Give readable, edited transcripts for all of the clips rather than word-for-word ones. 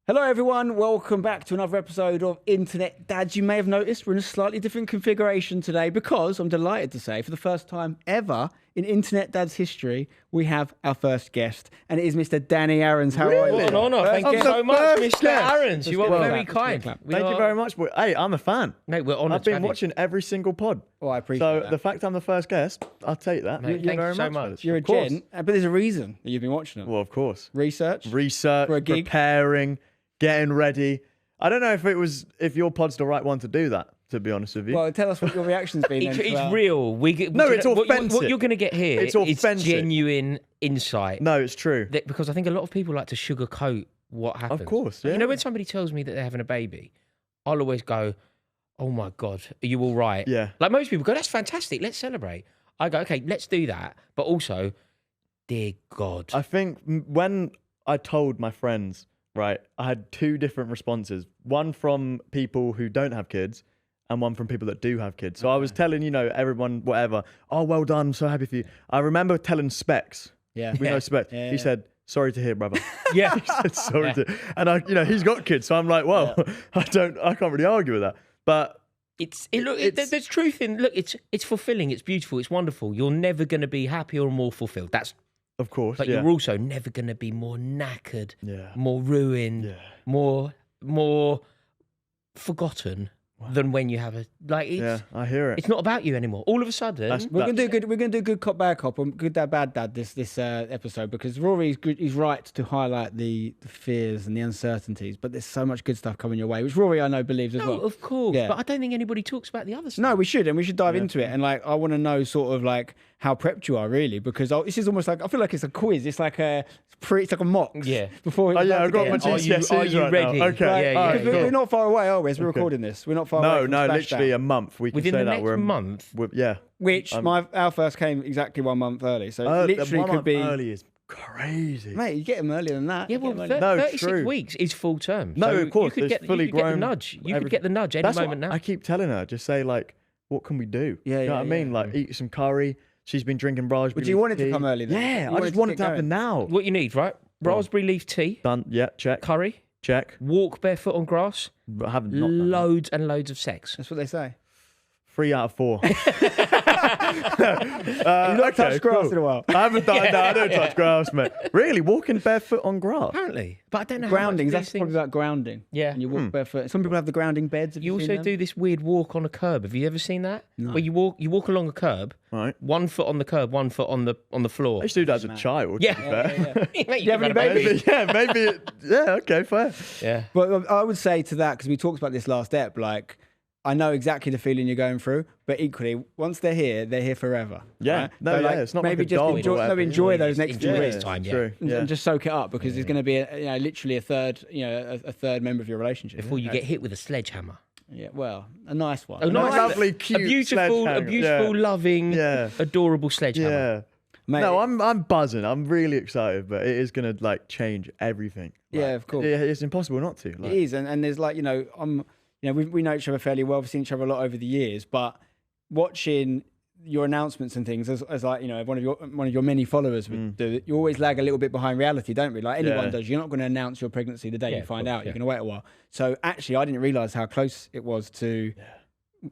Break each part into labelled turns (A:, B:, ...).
A: Hello everyone, welcome back to another episode of Internet Dads. You may have noticed we're in a slightly different configuration today because I'm delighted to say for the first time ever in Internet Dads history, we have our first guest and it is Mr. Danny Aarons. How are you?
B: What an honour. Thank you so much, Mr. Aarons. You are very kind.
C: Thank you very much. Hey, I'm a fan.
B: Mate, we're honoured.
C: I've been watching every single pod.
A: Oh, I appreciate that.
C: The fact I'm the first guest, I'll take that.
B: Mate, thank you so much.
A: You're a gent, but there's a reason that you've been watching them.
C: Well, of course.
A: Research,
C: for a gig, preparing, getting ready. I don't know if your pod's the right one to do that, to be honest with you.
A: Well, tell us what your reaction's been.
B: It's real.
C: It's authentic.
B: What you're going to get here is genuine insight.
C: No, it's true.
B: Because I think a lot of people like to sugarcoat what happens.
C: Of course, yeah.
B: You know, when somebody tells me that they're having a baby, I'll always go, oh my God, are you all right?
C: Yeah.
B: Like most people go, that's fantastic, let's celebrate. I go, okay, let's do that. But also, dear God.
C: I think when I told my friends, right, I had two different responses. One from people who don't have kids and one from people that do have kids. So I was telling, everyone, whatever, oh, well done, I'm so happy for you. I remember telling Specs.
A: Yeah.
C: We know Specs.
A: Yeah.
C: He said, sorry to hear, brother.
B: Yeah.
C: He said, sorry to, and he's got kids. So I'm like, well, I can't really argue with that. But
B: there's truth in, it's fulfilling, it's beautiful, it's wonderful. You're never going to be happier or more fulfilled. That's
C: of course,
B: but you're also never going to be more knackered, more ruined, more forgotten than when you have
C: I hear it.
B: It's not about you anymore. All of a sudden,
A: we're gonna do good. We're gonna do good cop bad cop or good dad bad dad this episode because Rory's he's right to highlight the fears and the uncertainties, but there's so much good stuff coming your way, which Rory I know believes as well.
B: Of course,
A: yeah.
B: But I don't think anybody talks about the other stuff.
A: No, we should dive into it, and I want to know sort of how prepped you are really because this is almost I feel like it's a quiz. It's like a mock.
B: Yeah.
A: Before
C: I've got my GCSEs
B: Are you
C: right
B: ready?
C: now. Okay.
B: Yeah.
A: We're not far away, are we? As we're recording this, we're not far away.
C: No, literally a month. We can
B: within
C: say
B: the
C: that
B: next month.
A: Which our first came exactly 1 month early, so literally
C: 1
A: could be
C: early is crazy.
A: Mate, you get them earlier than that.
B: Yeah, well, 36 weeks is full term.
C: No,
B: so
C: of course,
B: you could get
C: fully
B: you could get the
C: grown.
B: nudge. You could get the nudge any moment now.
C: I keep telling her, just say what can we do?
A: Yeah,
C: you know what I mean? Eat some curry. She's been drinking raspberry.
A: But you want it to come early then?
C: Yeah, I just want it to happen now.
B: What you need, right? Raspberry leaf tea.
C: Done. Yeah, check.
B: Curry.
C: Check.
B: Walk barefoot on grass.
C: But I haven't not done that.
B: Loads and loads of sex.
A: That's what they say.
C: 3 out of 4.
A: You've not touched grass in a while.
C: I haven't done that. I don't touch grass, mate. Really? Walking barefoot on grass?
B: Apparently. But I don't know
A: grounding.
B: how much
A: That's probably about grounding.
B: Yeah.
A: And you walk barefoot. Some people have the grounding beds.
B: You also do this weird walk on a curb. Have you ever seen that?
A: No.
B: Where you walk along a curb,
C: right.
B: 1 foot on the curb, 1 foot on the floor.
C: I used to do that as a child.
B: Yeah.
A: Mate, you have any babies?
C: Maybe. Yeah, okay, fair.
B: Yeah.
A: But I would say to that, because we talked about this last ep, I know exactly the feeling you're going through, but equally, once they're here forever.
C: Yeah,
A: right?
C: no,
A: so
C: it's not
A: maybe
C: like a
A: just
C: dog
A: enjoy those next 2 weeks.
B: Time,
C: True.
A: And just soak it up because there's going to be literally a third, a third member of your relationship
B: before you get hit with a sledgehammer.
A: Yeah, well, a nice one.
B: A nice,
C: lovely, cute,
B: a beautiful, loving, adorable sledgehammer.
C: Yeah.
A: Mate,
C: no, I'm buzzing. I'm really excited, but it is gonna change everything.
A: Yeah, of course.
C: It's impossible not to.
A: It is, and there's we know each other fairly well. We've seen each other a lot over the years, but watching your announcements and things as one of your many followers would do, you always lag a little bit behind reality, don't we? Like anyone does. You're not going to announce your pregnancy the day you find out. You're going to wait a while. So actually, I didn't realise how close it was to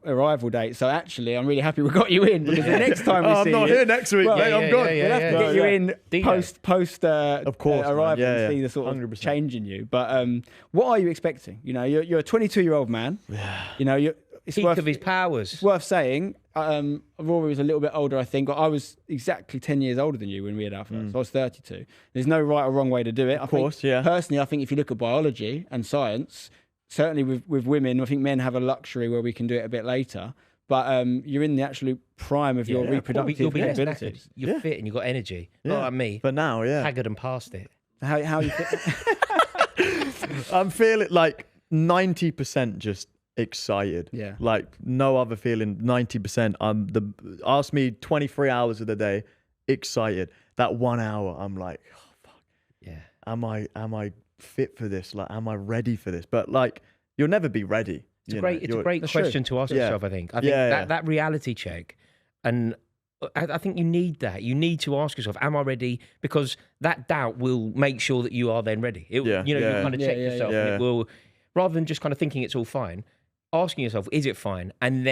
A: arrival date. So actually, I'm really happy we got you in because the next time we see
C: I'm not here next week, mate. I'm gone.
A: We'll have to get you in post
C: of course,
A: arrival and see the sort of
C: 100%.
A: change in you. But what are you expecting? You're a 22-year-old man.
C: Yeah.
A: It's
B: peak of his powers.
A: It's worth saying. Rory was a little bit older, I think. I was exactly 10 years older than you when we had our first. So I was 32. There's no right or wrong way to do it.
C: Of course, yeah.
A: Personally, I think if you look at biology and science, certainly with women, I think men have a luxury where we can do it a bit later. But you're in the absolute prime of your reproductive
B: you'll be
A: abilities.
B: You're fit and you've got energy.
C: Yeah.
B: Not like me.
C: But now,
B: haggard and past it.
A: How you fit?
C: I'm feeling 90% just excited.
A: Yeah.
C: No other feeling. 90%. Ask me 23 hours of the day, excited. That 1 hour, I'm like, oh fuck.
B: Yeah.
C: Am I fit for this? Am I ready for this? But you'll never be ready.
B: It's a great question to ask yourself, I think. I think that reality check, and I think you need that. You need to ask yourself, am I ready? Because that doubt will make sure that you are then ready. You'll kind of check yourself. And it will, rather than just kind of thinking it's all fine, asking yourself, is it fine? And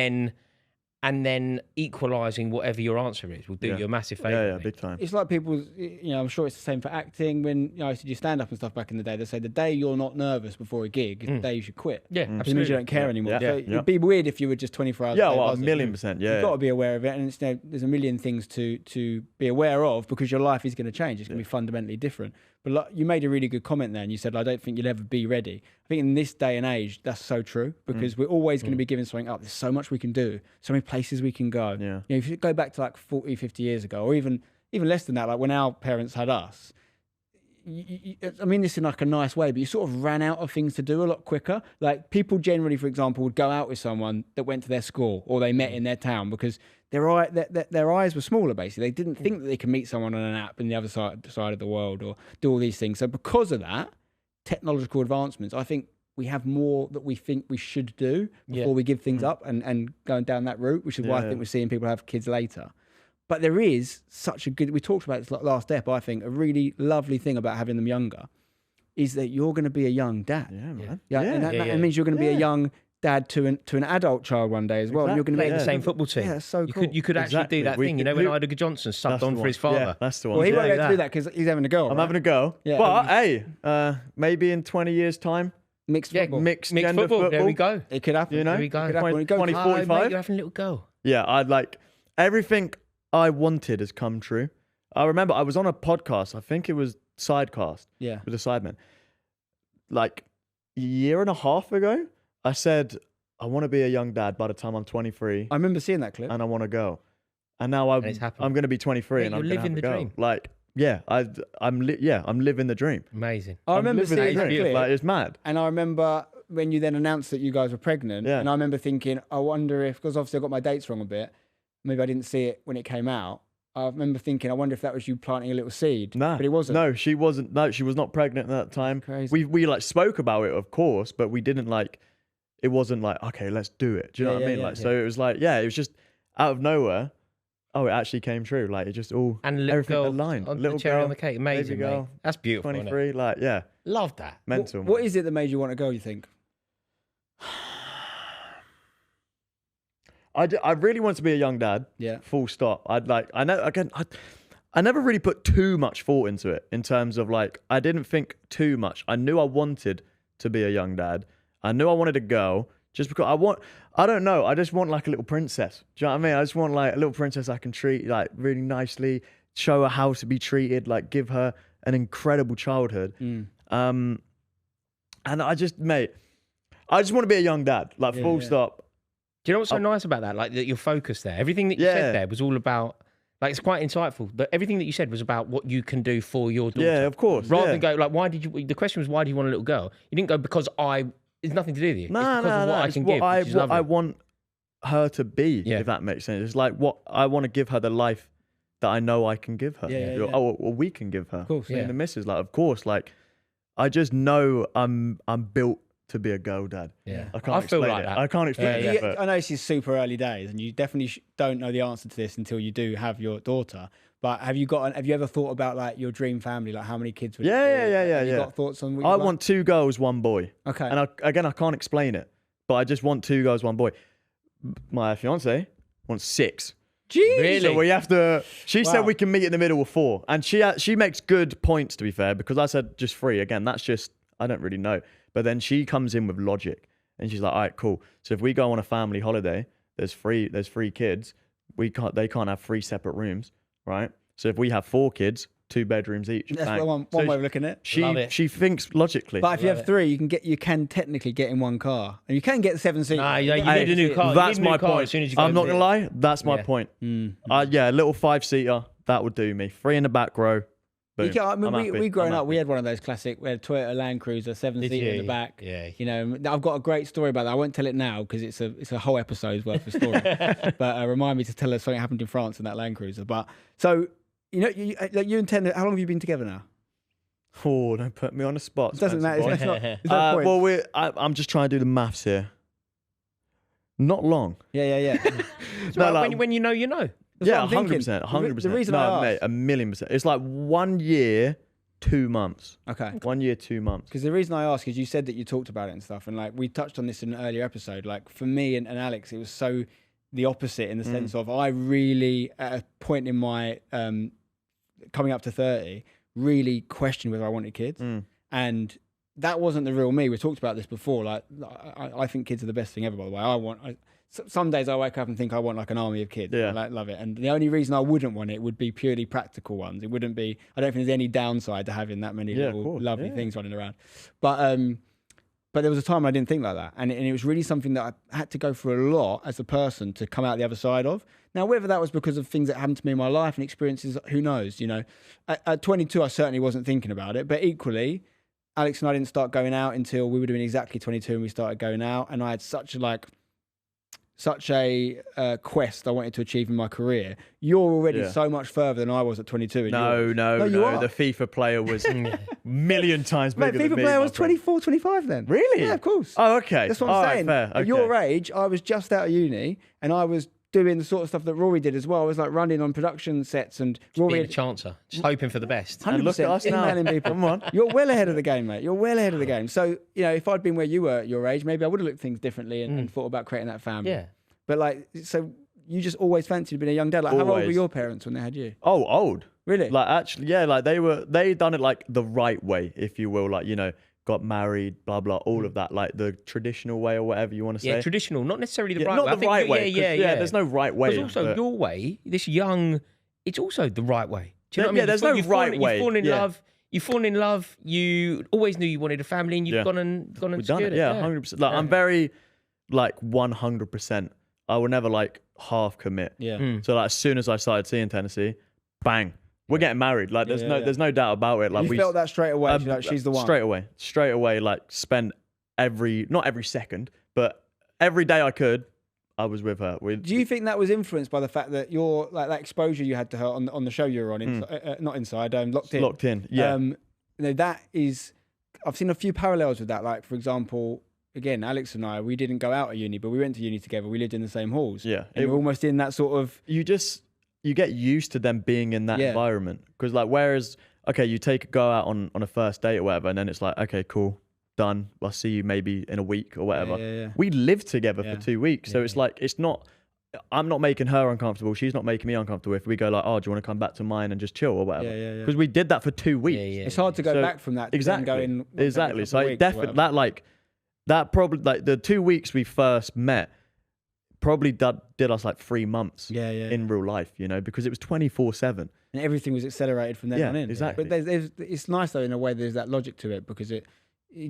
B: then equalising whatever your answer is will do you a massive favour.
C: Yeah, big time.
A: It's like people, I'm sure it's the same for acting. When I used to do stand-up and stuff back in the day, they say the day you're not nervous before a gig is the day you should quit.
B: Yeah,
A: absolutely. It means you don't care anymore.
C: Yeah.
A: So it'd be weird if you were just 24 hours.
C: Yeah, well, 1,000,000%. Yeah,
A: you've got to be aware of it, and there's a million things to be aware of because your life is going to change. It's going to be fundamentally different. But you made a really good comment there, and you said, I don't think you'll ever be ready. I think in this day and age, that's so true because we're always going to be giving something up. There's so much we can do, so many places we can go.
C: Yeah.
A: If you go back to like 40, 50 years ago, or even less than that, like when our parents had us, I mean this in like a nice way, but you sort of ran out of things to do a lot quicker. Like people generally, for example, would go out with someone that went to their school or they met in their town because their eyes were smaller, basically. They didn't think that they could meet someone on an app in the other side of the world or do all these things. So because of that, technological advancements, I think we have more that we think we should do before we give things up and going down that route, which is why I think we're seeing people have kids later. But there is such a good, we talked about this last step, I think, a really lovely thing about having them younger is that you're going to be a young dad.
C: Yeah, man.
A: And that means you're going to be a young dad to an adult child one day as well.
C: Exactly.
A: And you're going to
B: be in the same football team.
A: Yeah, that's so cool.
B: You could actually do that thing, when Ida Johnson subbed on for his father.
C: Yeah, that's the one.
A: Well, he won't be able to do that because he's having a girl.
C: I'm having a girl.
A: Yeah.
C: But hey, maybe in 20 years' time,
A: mixed football.
C: Mixed gender
B: football. There we go.
A: It could happen.
B: There we go.
C: 2045.
B: Mate, you're having a little girl.
C: Yeah, I'd like everything I wanted has come true. I remember I was on a podcast. I think it was Sidecast.
A: Yeah.
C: With a Sidemen. Like a year and a half ago, I said I want to be a young dad by the time I'm 23.
A: I remember seeing that clip.
C: And I want to go. And now I'm going to be 23 and I'm going to have to go.
B: Dream.
C: Like, yeah, I'm living the dream.
B: Amazing.
A: I remember seeing that clip.
C: Like, it's mad.
A: And I remember when you then announced that you guys were pregnant.
C: Yeah.
A: And I remember thinking, I wonder if, because obviously I got my dates wrong a bit. Maybe I didn't see it when it came out. I remember thinking, I wonder if that was you planting a little seed.
C: No,
A: but it wasn't.
C: No, she wasn't. No, she was not pregnant at that time.
A: Crazy.
C: We like spoke about it, of course, but we didn't like. It wasn't like, okay, let's do it. Do you know what I mean? So it was like, it was just out of nowhere. Oh, it actually came true. Like it just all
B: and little
C: everything
B: girl
C: aligned.
B: On
C: little
B: the cherry
C: girl,
B: on the cake, amazing,
C: baby girl,
B: mate. That's beautiful.
C: 23, like
B: love that.
C: mental.
A: What is it that made you want to go? You think?
C: I really want to be a young dad.
A: Yeah.
C: Full stop. I never really put too much thought into it in terms of like, I didn't think too much. I knew I wanted to be a young dad. I knew I wanted a girl just because I don't know. I just want like a little princess. Do you know what I mean? I just want like a little princess I can treat like really nicely, show her how to be treated, like give her an incredible childhood. And I just want to be a young dad, like full stop.
B: Do you know what's so nice about that? Like that your focus there. Everything that you said there was all about, like it's quite insightful. But everything that you said was about what you can do for your daughter.
C: Yeah, of course.
B: Rather than go like, the question was, why do you want a little girl? You didn't go because it's nothing to do with you.
C: No,
B: it's because of what I can give.
C: What I want her to be, if that makes sense. It's like what I want to give her the life that I know I can give her. Or we can give her.
A: Of course,
C: And the missus, like, of course, like, I just know I'm built to be a girl dad.
B: Yeah.
C: I can't
B: feel
C: explain
B: like
C: it.
B: that.
C: I can't explain it. But
A: I know this is super early days, and you definitely don't know the answer to this until you do have your daughter. But have you ever thought about like your dream family, like how many kids would you Have you got thoughts on?
C: I want 2 girls, 1 boy.
A: Okay.
C: And I can't explain it, but I just want 2 girls, 1 boy. My fiance wants 6.
A: Jeez.
B: Really?
C: So we have to. She said we can meet in the middle of 4, and she makes good points, to be fair, because I said just 3. Again, that's just I don't really know. But then she comes in with logic, and she's like, "All right, cool. So if we go on a family holiday, there's 3 kids. They can't have 3 separate rooms, right? So if we have 4 kids, 2 bedrooms each.
A: That's one way of looking at it.
C: She thinks logically.
A: But if you have 3, you can technically get in one car, and you can get 7 seats.
B: Nah, you need a new car.
C: That's my
B: point.
C: point.
B: As soon as you
C: I'm not gonna lie. That's my point. A little 5-seater that would do me. 3 in the back row. Boom.
A: We growing up, we had one of those classic. We had a Toyota Land Cruiser, 7-seater in the back.
B: Yeah.
A: You know, I've got a great story about that. I won't tell it now because it's a whole episode's worth of story. But remind me to tell us something happened in France in that Land Cruiser. But so you and Ten, how long have you been together now?
C: Oh, don't put me on the spot.
A: It doesn't matter. It's not. There's no point.
C: Well, I'm just trying to do the maths here. Not long.
A: Yeah.
B: When you know, you know.
A: That's
C: Yeah,
A: what I'm thinking.
C: 100%. 100%.
A: The reason
C: no,
A: I
C: mate,
A: asked,
C: 1,000,000%. It's like 1 year, 2 months.
A: okay,
C: 1 year, 2 months.
A: because the reason I ask is you said that you talked about it and stuff, and like we touched on this in an earlier episode. Like for me and Alex, it was so the opposite in the sense of I really, at a point in my coming up to 30, really questioned whether I wanted kids, and that wasn't the real me. We talked about this before. Like I think kids are the best thing ever. By the way, some days I wake up and think I want like an army of kids.
C: Yeah.
A: I love it. And the only reason I wouldn't want it would be purely practical ones. It wouldn't be, I don't think there's any downside to having that many little lovely things running around. But there was a time I didn't think like that. And it was really something that I had to go through a lot as a person to come out the other side of. Now, whether that was because of things that happened to me in my life and experiences, who knows, you know. At 22, I certainly wasn't thinking about it. But equally, Alex and I didn't start going out until we were doing exactly 22 and we started going out. And I had such a quest I wanted to achieve in my career. You're already so much further than I was at 22.
C: No.
A: You are.
C: The FIFA player was a million times bigger than me.
A: FIFA player was 24, 25 then.
C: Really?
A: Yeah, of course.
C: Oh, okay.
A: That's what I'm saying.
C: Fair. Okay.
A: At your age, I was just out of uni and I was doing the sort of stuff that Rory did as well. I was like running on production sets and Rory...
B: Being a chancer, just hoping for the best.
A: 100%
C: And look at us now.
A: emailing people.
C: Come on.
A: You're well ahead of the game, mate. You're well ahead of the game. So, you know, if I'd been where you were at your age, maybe I would have looked at things differently and thought about creating that family.
B: Yeah.
A: But like, so you just always fancied being a young dad. Like, how old were
C: Always.
A: your parents when they had you?
C: Oh, old.
A: Really?
C: Like, actually, yeah, like they done it like the right way, if you will. Like, you know, got married, blah, blah, all of that. Like the traditional way or whatever you want to say.
B: Yeah, traditional, not necessarily the right
C: not
B: way.
C: the right way. Yeah, there's no right way.
B: There's also your way, this young, it's also the right way. Do you know what I mean?
C: Yeah, there's no right way.
B: You've fallen in love. You've fallen in love. You always knew you wanted a family, and you've gone and
C: We've done
B: secured
C: it.
B: it.
C: Yeah, 100%. Like, I'm very, like, 100%. I will never, like, half commit.
A: Yeah.
C: So, like, as soon as I started seeing Tennessee, bang, we're getting married. Like, there's no doubt about it. Like,
A: you felt that straight away. Like, she's the one.
C: Straight away. Like, spent not every second, but every day I could, I was with her.
A: Do you think that was influenced by the fact that your like that exposure you had to her on the show you were on, not inside, Locked In?
C: Locked In, yeah.
A: You know, that is, I've seen a few parallels with that. Like, for example, again, Alex and I, we didn't go out at uni, but we went to uni together. We lived in the same halls.
C: Yeah.
A: And we're almost in that sort of...
C: You get used to them being in that environment. Because, like, whereas, okay, you go out on a first date or whatever, and then it's like, okay, cool, done. I'll see you maybe in a week or whatever.
A: Yeah.
C: We lived together for 2 weeks. So it's like, it's not, I'm not making her uncomfortable. She's not making me uncomfortable if we go like, oh, do you want to come back to mine and just chill or whatever?
A: Yeah.
C: Because we did that for 2 weeks.
A: It's hard to go back from that. To
C: Exactly.
A: Then go in,
C: exactly. So I definitely, that probably, like the 2 weeks we first met probably did us like 3 months in real life, you know, because it was 24/7.
A: And everything was accelerated from then on in.
C: Exactly.
A: But it's nice though in a way there's that logic to it because it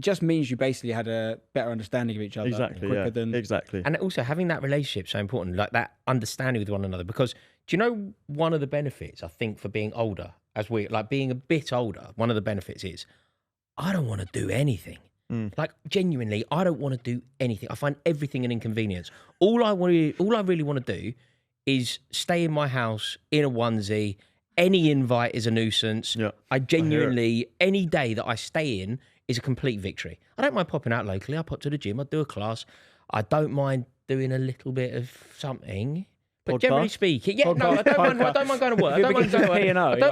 A: just means you basically had a better understanding of each other.
C: Exactly.
B: And also having that relationship so important, like that understanding with one another. Because do you know one of the benefits I think for being older, being a bit older, one of the benefits is I don't want to do anything. Like genuinely, I don't want to do anything. I find everything an inconvenience. All I really want to do is stay in my house in a onesie. Any invite is a nuisance.
C: Yeah,
B: I genuinely, any day that I stay in is a complete victory. I don't mind popping out locally. I pop to the gym. I do a class. I don't mind doing a little bit of something. But generally speaking, I don't mind going to work. I don't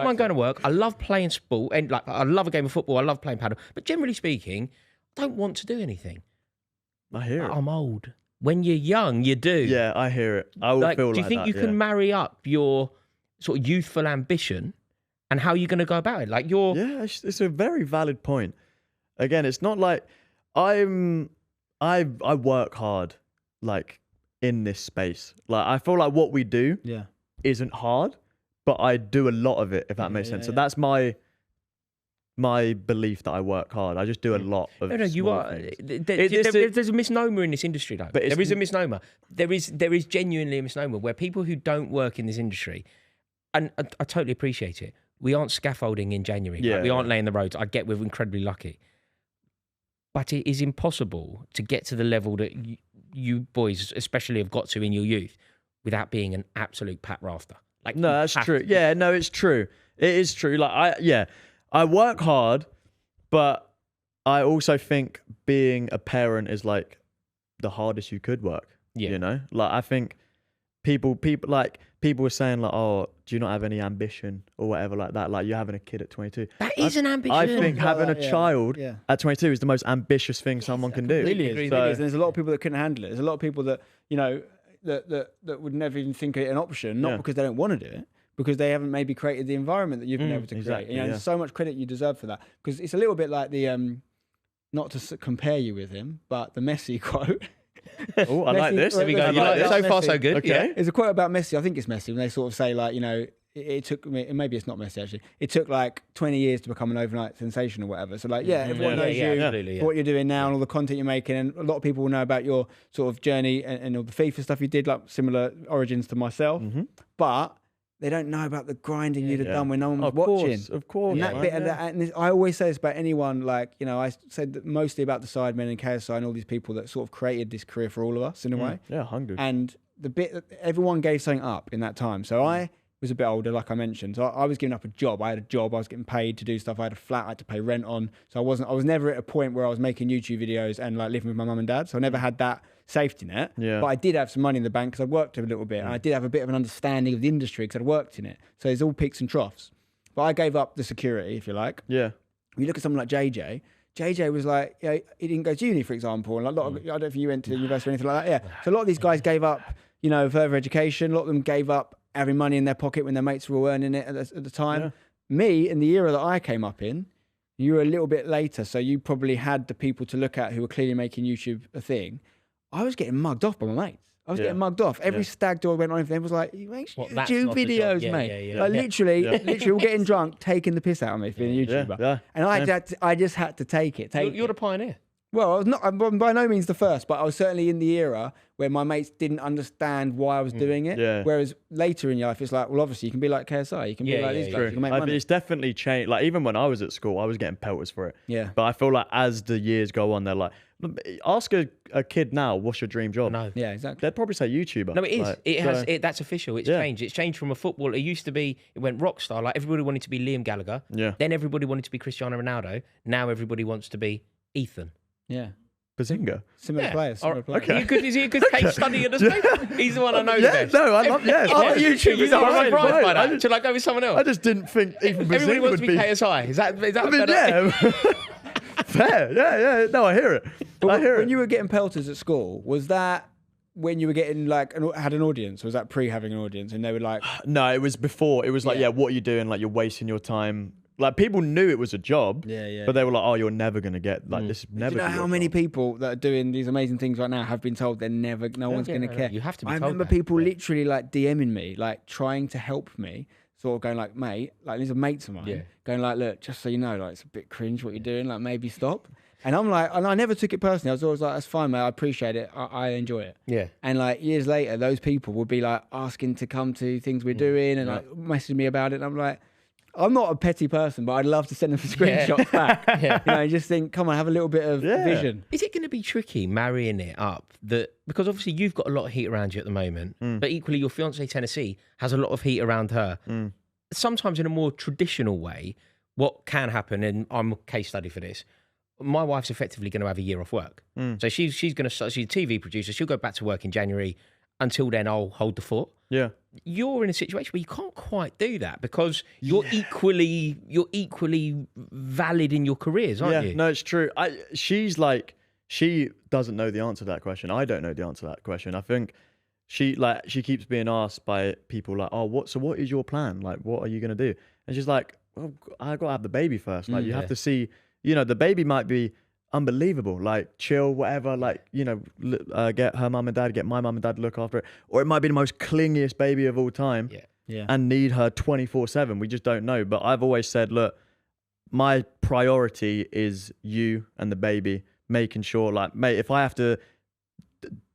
B: mind going to work. I love playing sport, and like I love a game of football. I love playing paddle. But generally speaking, I don't want to do anything.
C: I hear it.
B: I'm old. When you're young, you do.
C: Yeah, I hear it. I will feel like that.
B: Do you think you can marry up your sort of youthful ambition and how you're going to go about it? Like
C: yeah, it's a very valid point. Again, it's not like I work hard, like in this space. Like I feel like what we do isn't hard, but I do a lot of it. If that makes sense. So that's my belief that I work hard. I just do a lot of. No, you are.
B: There's a misnomer in this industry, though. There is a misnomer. There is genuinely a misnomer where people who don't work in this industry, and I totally appreciate it. We aren't scaffolding in January.
C: Yeah,
B: we aren't laying the roads. I get we're incredibly lucky, but it is impossible to get to the level that you boys, especially, have got to in your youth, without being an absolute pat rafter. Like
C: no, that's true. Yeah, no, it's true. It is true. Like I work hard, but I also think being a parent is like the hardest you could work. Yeah. You know, like I think people were saying like, oh, do you not have any ambition or whatever like that? Like you're having a kid at 22.
B: That is an ambition.
C: I think having a child at 22 is the most ambitious thing someone can do.
A: Really is. So, there's a lot of people that couldn't handle it. There's a lot of people that, you know, that would never even think it an option, not because they don't want to do it, because they haven't maybe created the environment that you've been able to create. You know, there's so much credit you deserve for that. Because it's a little bit like the, not to compare you with him, but the Messi quote.
C: Oh, I like this.
B: There we go. So far, so good.
C: Okay.
B: Yeah.
A: There's a quote about Messi. I think it's Messi when they sort of say like, you know, it took me, maybe it's not Messi actually. It took like 20 years to become an overnight sensation or whatever. So like, everyone knows you for what you're doing now and all the content you're making, and a lot of people will know about your sort of journey and all the FIFA stuff you did, like similar origins to myself. But they don't know about the grinding you'd have done when no one was watching.
C: Of course.
A: And that bit, and I always say this about anyone, like, you know, I said that mostly about the Sidemen and KSI and all these people that sort of created this career for all of us in a way.
C: Yeah, 100.
A: And the bit that everyone gave something up in that time. So I was a bit older, like I mentioned. So I was giving up a job. I had a job. I was getting paid to do stuff. I had a flat I had to pay rent on. So I was never at a point where I was making YouTube videos and like living with my mum and dad. So I never had that safety net.
C: Yeah.
A: But I did have some money in the bank because I'd worked a little bit. And I did have a bit of an understanding of the industry because I'd worked in it. So there's all peaks and troughs. But I gave up the security, if you like.
C: Yeah.
A: You look at someone like JJ. JJ was like, he didn't go to uni, for example. And a lot of, I don't know if you went to university or anything like that. Yeah. So a lot of these guys gave up, you know, further education. A lot of them gave up having money in their pocket when their mates were all earning it at the time.
C: Yeah.
A: Me, in the era that I came up in, you were a little bit later. So you probably had the people to look at who were clearly making YouTube a thing. I was getting mugged off by my mates. I was getting mugged off. Every stag do I went on, everything was like, you make YouTube videos, mate. Like literally, all getting drunk, taking the piss out of me for being a YouTuber.
C: Yeah.
A: And I just had to take it.
B: You're the pioneer.
A: Well, I was not, I'm by no means the first, but I was certainly in the era where my mates didn't understand why I was doing it.
C: Yeah.
A: Whereas later in your life, it's like, well, obviously you can be like KSI, you can be like these guys, you can make money.
C: It's definitely changed. Like even when I was at school, I was getting pelters for it.
A: Yeah.
C: But I feel like as the years go on, they're like, ask a kid now, what's your dream job?
B: No.
A: Yeah, exactly.
C: They'd probably say YouTuber.
B: No, it is.
C: Like,
B: That's official. It's changed. It's changed from a footballer. It used to be, it went rock star. Like everybody wanted to be Liam Gallagher.
C: Yeah.
B: Then everybody wanted to be Cristiano Ronaldo. Now everybody wants to be Ethan.
A: Yeah.
C: Bazinga.
A: Similar players.
C: Okay.
B: Is he a good case study at the space? He's the one I know the best.
C: No, I love
B: YouTubers are surprised by that. Should I go with someone else?
C: I just didn't think even Bazinga
B: Everybody wants
C: would
B: to be KSI. Is that better?
C: Yeah. Fair. Yeah. No, I hear it.
A: When you were getting pelters at school, was that when you were getting like had an audience? Was that pre having an audience? And they were like,
C: no, it was before. It was like, what are you doing? Like you're wasting your time. Like people knew it was a job, but they were like, "Oh, you're never gonna get like this. Never."
A: Do you know how many people that are doing these amazing things right now have been told they're never, no one's gonna care?
B: You have to be
A: I
B: told
A: remember people literally like DMing me, like trying to help me, sort of going like, "Mate, like these are mates of mine, going like, look, just so you know, like it's a bit cringe what you're doing, like maybe stop." And I'm like, and I never took it personally. I was always like, "That's fine, mate. I appreciate it. I enjoy it."
B: Yeah.
A: And like years later, those people would be like asking to come to things we're doing and like messaging me about it. And I'm like, I'm not a petty person, but I'd love to send them screenshots back. You know, and just think, come on, have a little bit of vision.
B: Is it going to be tricky marrying it up? Because obviously you've got a lot of heat around you at the moment, but equally your fiancée Tennessee has a lot of heat around her. Sometimes in a more traditional way, what can happen, and I'm a case study for this, my wife's effectively going to have a year off work. So she's going to start, she's a TV producer, she'll go back to work in January. Until then, I'll hold the fort. Yeah. You're in a situation where you can't quite do that because you're equally valid in your careers, aren't you?
C: No, it's true. She's like, she doesn't know the answer to that question. I don't know the answer to that question. I think she keeps being asked by people like, "Oh, what is your plan? Like, what are you gonna do?" And she's like, "Well, I gotta have the baby first. Like, you have to see, you know, the baby might be unbelievable, like chill, whatever, like, you know, get her mum and dad, get my mum and dad to look after it, or it might be the most clingiest baby of all time and need her 24/7. We just don't know. But I've always said, look, my priority is you and the baby, making sure, like, mate, if I have to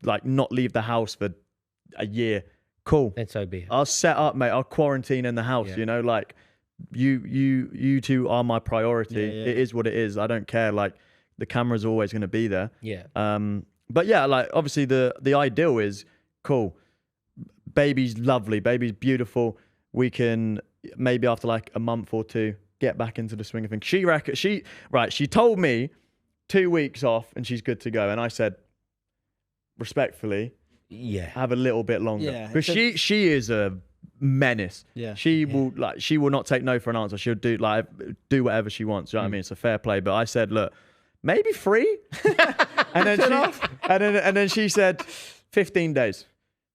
C: like not leave the house for a year, cool,
B: then so be it.
C: I'll set up, mate, I'll quarantine in the house, you know, like you two are my priority. It is what it is. I don't care, like the camera's always going to be there. Yeah. But yeah, like obviously the ideal is cool. Baby's lovely. Baby's beautiful. We can maybe after like a month or two get back into the swing of things. She told me 2 weeks off and she's good to go. And I said, respectfully, have a little bit longer.
A: Yeah,
C: Because she is a menace.
A: Yeah.
C: She will not take no for an answer. She'll do whatever she wants. You know what I mean? It's a fair play. But I said, look, maybe 3. and then she said 15 days.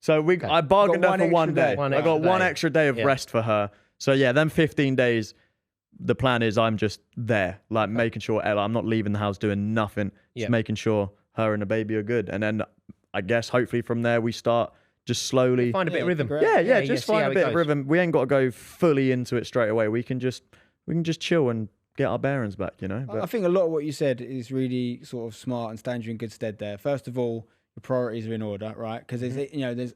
C: So I bargained her for 1 day. I got 1 extra day of rest for her. So yeah, then 15 days. The plan is I'm just there, like making sure I'm not leaving the house doing nothing. Just making sure her and the baby are good. And then I guess hopefully from there we start just slowly
B: find a bit of rhythm.
C: Just find a bit of rhythm. We ain't got to go fully into it straight away. We can just chill and get our bearings back, you know. But
A: I think a lot of what you said is really sort of smart and stands you in good stead there. First of all, the priorities are in order, right? Because there's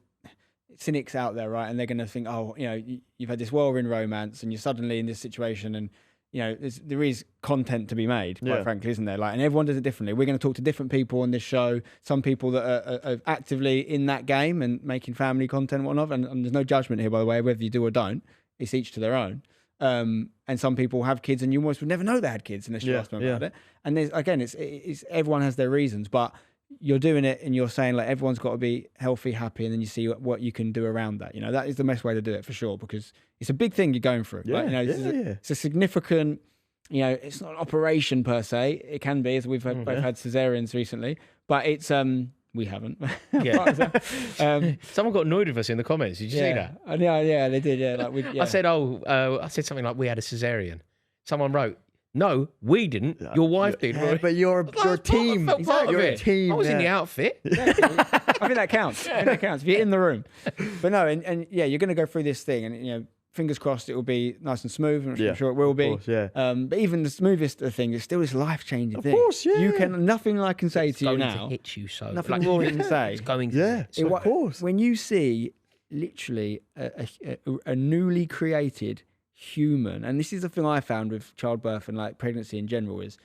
A: cynics out there, right? And they're going to think, oh, you've had this whirlwind romance and you're suddenly in this situation, and there is content to be made, quite frankly, isn't there? Like, and everyone does it differently. We're going to talk to different people on this show. Some people that are actively in that game and making family content and whatnot. And there's no judgment here, by the way, whether you do or don't. It's each to their own. And some people have kids, and you almost would never know they had kids unless you ask them about it. And there's, again, it's everyone has their reasons, but you're doing it and you're saying like everyone's got to be healthy, happy, and then you see what you can do around that. That is the best way to do it for sure, because it's a big thing you're going through. It's a significant, it's not an operation per se. It can be, as we've both had cesareans recently, but it's we haven't.
B: Someone got annoyed with us in the comments. Did you see that?
A: Yeah, they did. Yeah,
B: I said, I said something like we had a cesarean. Someone wrote, no, we didn't. Your wife did.
C: Yeah, but you're a team.
B: You're a team. I was in the outfit.
A: Exactly. I think that counts. If you're in the room. But no, and you're going to go through this thing, and fingers crossed it will be nice and smooth, and I'm sure it will be.
C: Course,
A: but even the smoothest thing is still this life-changing thing.
C: Of course, yeah.
A: Nothing I can say to you now.
B: It's going to hit you so.
A: Nothing more you can say.
B: It's going to hit.
C: Of course.
A: When you see literally a newly created human, and this is the thing I found with childbirth and like pregnancy in general, is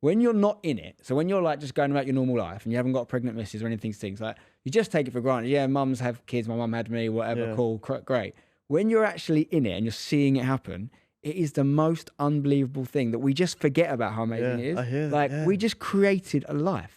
A: when you're not in it, so when you're like just going about your normal life and you haven't got pregnant misses or anything, things like you just take it for granted. Yeah, mums have kids, my mum had me, whatever, cool, great. When you're actually in it and you're seeing it happen, it is the most unbelievable thing that we just forget about how amazing it is.
C: I hear that,
A: we just created a life.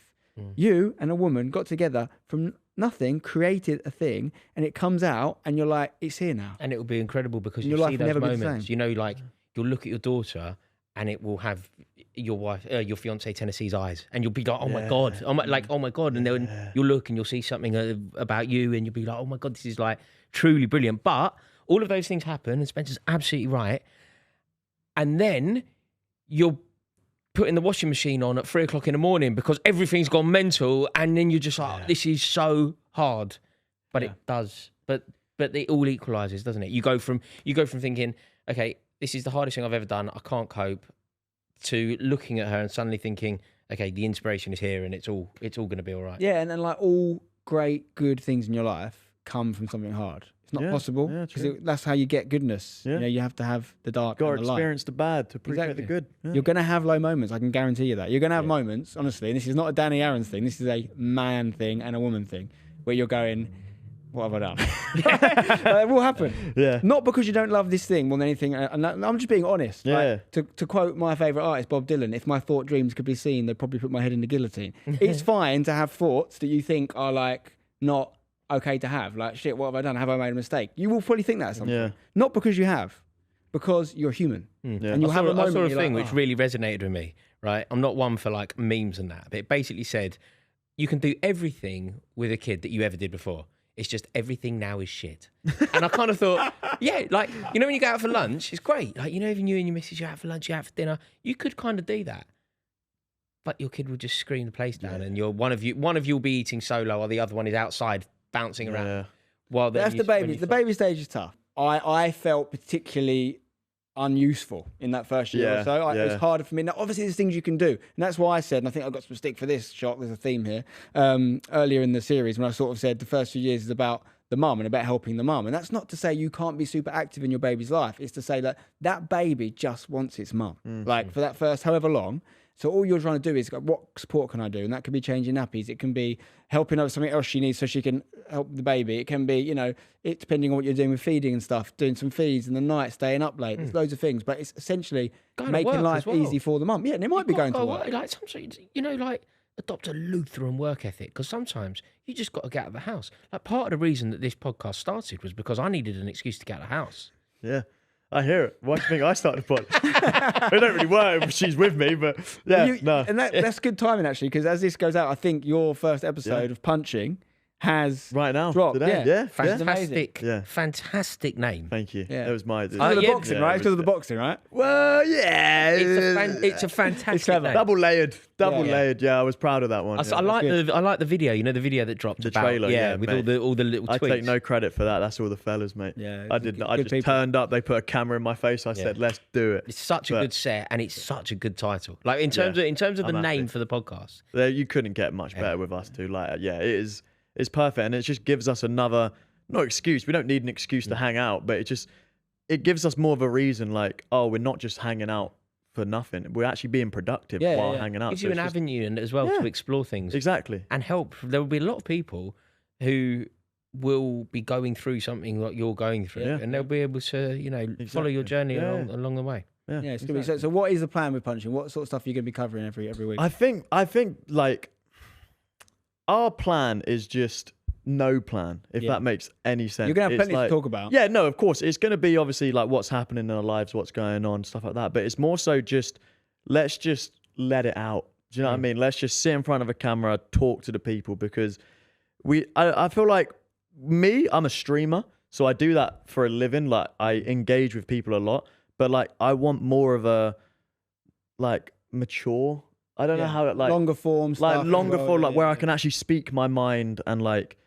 A: You and a woman got together from nothing, created a thing, and it comes out and you're like, it's here now.
B: And it will be incredible because you see those moments, like you'll look at your daughter and it will have your wife, your fiance Tennessee's eyes, and you'll be like, oh my God, oh my God. And then you'll look and you'll see something about you and you'll be like, oh my God, this is like truly brilliant. But all of those things happen, and Spencer's absolutely right. And then you're putting the washing machine on at 3 o'clock in the morning because everything's gone mental, and then you're just like, this is so hard. But it does. But it all equalizes, doesn't it? You go from thinking, okay, this is the hardest thing I've ever done, I can't cope, to looking at her and suddenly thinking, okay, the inspiration is here and it's all going to be all right.
A: Yeah, and then like all great good things in your life come from something hard. It's not possible, because that's how you get goodness. You have to have the dark.
C: Got to
A: and the light.
C: experience the bad to appreciate the good.
A: You're going to have low moments. I can guarantee you that. You're going to have moments, honestly, and this is not a Danny Aaron's thing. This is a man thing and a woman thing, where you're going, what have I done? It will happen.
C: Yeah.
A: Not because you don't love this thing more than anything. And I'm just being honest.
C: Yeah.
A: Like, to quote my favourite artist, Bob Dylan, if my thought dreams could be seen, they'd probably put my head in the guillotine. It's fine to have thoughts that you think are like not okay to have. Like, shit, what have I done? Have I made a mistake? You will probably think that at some point. Not because you have, because you're human. And you'll have a moment.
B: I saw a thing which really resonated with me, right? I'm not one for like memes and that, but it basically said, you can do everything with a kid that you ever did before. It's just everything now is shit. And I kind of thought, like, when you go out for lunch, it's great. Like, even you and your missus, you're out for lunch, you're out for dinner. You could kind of do that. But your kid will just scream the place down, and one of you will be eating solo while the other one is outside bouncing around. While
A: that's the baby. The baby stage is tough. I felt particularly unuseful in that first year or so. It was harder for me. Now, obviously, there's things you can do. And that's why I said, and I think I got some stick for this, Shock, there's a theme here, earlier in the series, when I sort of said the first few years is about the mum and about helping the mum. And that's not to say you can't be super active in your baby's life. It's to say that that baby just wants its mum. Like, for that first however long. So all you're trying to do is, what support can I do? And that could be changing nappies. It can be helping her with something else she needs so she can help the baby. It can be, it depending on what you're doing with feeding and stuff, doing some feeds in the night, staying up late. There's loads of things, but it's essentially making life easy for the mum. Yeah, and it might be going to work.
B: Like, sometimes, like adopt a Lutheran work ethic, because sometimes you just got to get out of the house. Like, part of the reason that this podcast started was because I needed an excuse to get out of the house.
C: Yeah. I hear it. Why do you think I started the pod? It don't really work if she's with me, but yeah, no.
A: And that's good timing, actually, because as this goes out, I think your first episode of Punching has
C: right now
A: dropped.
C: Today.
A: Yeah.
B: Fantastic name.
C: Thank you.
A: Yeah.
C: That was my.
A: Because of the boxing, right? It's because of the boxing, right?
C: Well, yeah.
B: It's a fantastic name.
C: Double layered. Yeah, I was proud of that one.
B: I like the video. You know, the video that dropped.
C: The trailer. Yeah,
B: with
C: mate.
B: all the little tweets.
C: I take no credit for that. That's all the fellas, mate.
A: Yeah,
C: I just turned up. They put a camera in my face. I said, "Let's do it."
B: It's such a good set, and it's such a good title. Like in terms of the name for the podcast,
C: you couldn't get much better with us two. Like, yeah, it is. It's perfect, and it just gives us another not excuse. We don't need an excuse to hang out, but it gives us more of a reason. Like, oh, we're not just hanging out for nothing. We're actually being productive while hanging out.
B: It gives you an avenue and as well to explore things.
C: Exactly.
B: And help. There will be a lot of people who will be going through something like you're going through, and they'll be able to, follow your journey along the way.
A: Yeah, it's gonna be. So what is the plan with Punching? What sort of stuff are you gonna be covering every week?
C: I think like our plan is just no plan, if that makes any sense.
A: You're gonna have plenty to talk about.
C: Yeah, no, of course. It's gonna be obviously like what's happening in our lives, what's going on, stuff like that. But it's more so just let's just let it out. Do you know what I mean? Let's just sit in front of a camera, talk to the people, because I feel like I'm a streamer, so I do that for a living. Like, I engage with people a lot, but like I want more of a mature. I don't know how it
A: longer form stuff,
C: where I can actually speak my mind and like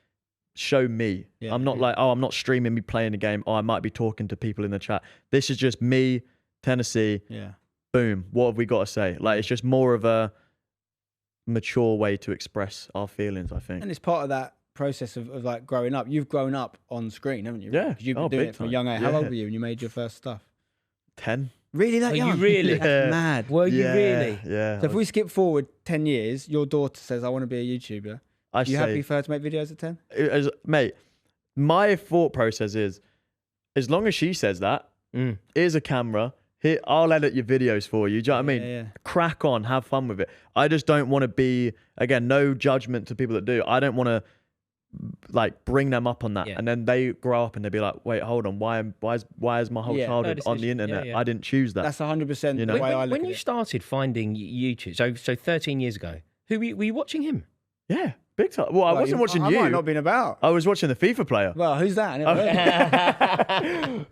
C: show me. I'm not like, I'm not streaming me playing a game. I might be talking to people in the chat. This is just me, Tennessee.
A: Yeah.
C: Boom. What have we got to say? Like, it's just more of a mature way to express our feelings, I think.
A: And it's part of that process of like growing up. You've grown up on screen, haven't you?
C: Yeah.
A: Because you've been doing it from a young age. How old were you when you made your first stuff?
C: 10.
A: Really, that young?
B: You really?
A: That's mad.
B: Were you really?
C: Yeah.
A: So if we skip forward 10 years, your daughter says, I want to be a YouTuber. Are you happy for her to make videos at 10?
C: Mate, my thought process is, as long as she says that, here's a camera, here, I'll edit your videos for you. Do you know what I mean?
A: Yeah.
C: Crack on, have fun with it. I just don't want to be, again, no judgment to people that do. I don't want to like bring them up on that, and then they grow up and they'll be like, wait, hold on, why is my whole childhood on the internet? I didn't choose that.
A: That's 100% the way I look at it.
B: When you started finding YouTube, so 13 years ago, were you watching him?
C: Yeah, big time. Well, I wasn't watching you.
A: I might not been about.
C: I was watching the FIFA player.
A: Well, who's that?
C: I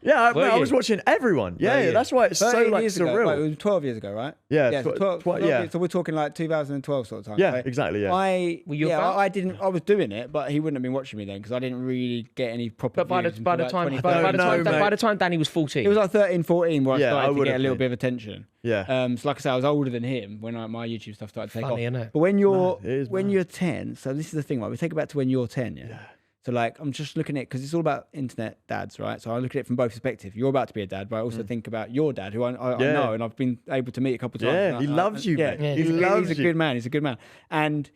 C: was watching everyone. Yeah, that's why it's so like surreal.
A: It was 12 years ago, right?
C: Yeah,
A: 12 years. So we're talking like 2012 sort of time.
C: Yeah,
A: right?
C: exactly. Yeah.
A: I was doing it, but he wouldn't have been watching me then because I didn't really get any proper.
B: But by the time Danny was 14,
A: it was like 13, 14 where I started to get a little bit of attention.
C: Yeah.
A: So like I said, I was older than him when my YouTube stuff started to take off.
B: Isn't it?
A: But when you're 10, so this is the thing, right? We take it back to when you're 10, yeah? So like, I'm just looking at it because it's all about internet dads, right? So I look at it from both perspectives. You're about to be a dad, but I also think about your dad, who I know and I've been able to meet a couple of times.
C: Yeah, he loves you, man.
A: He's a good man. He's a good man. And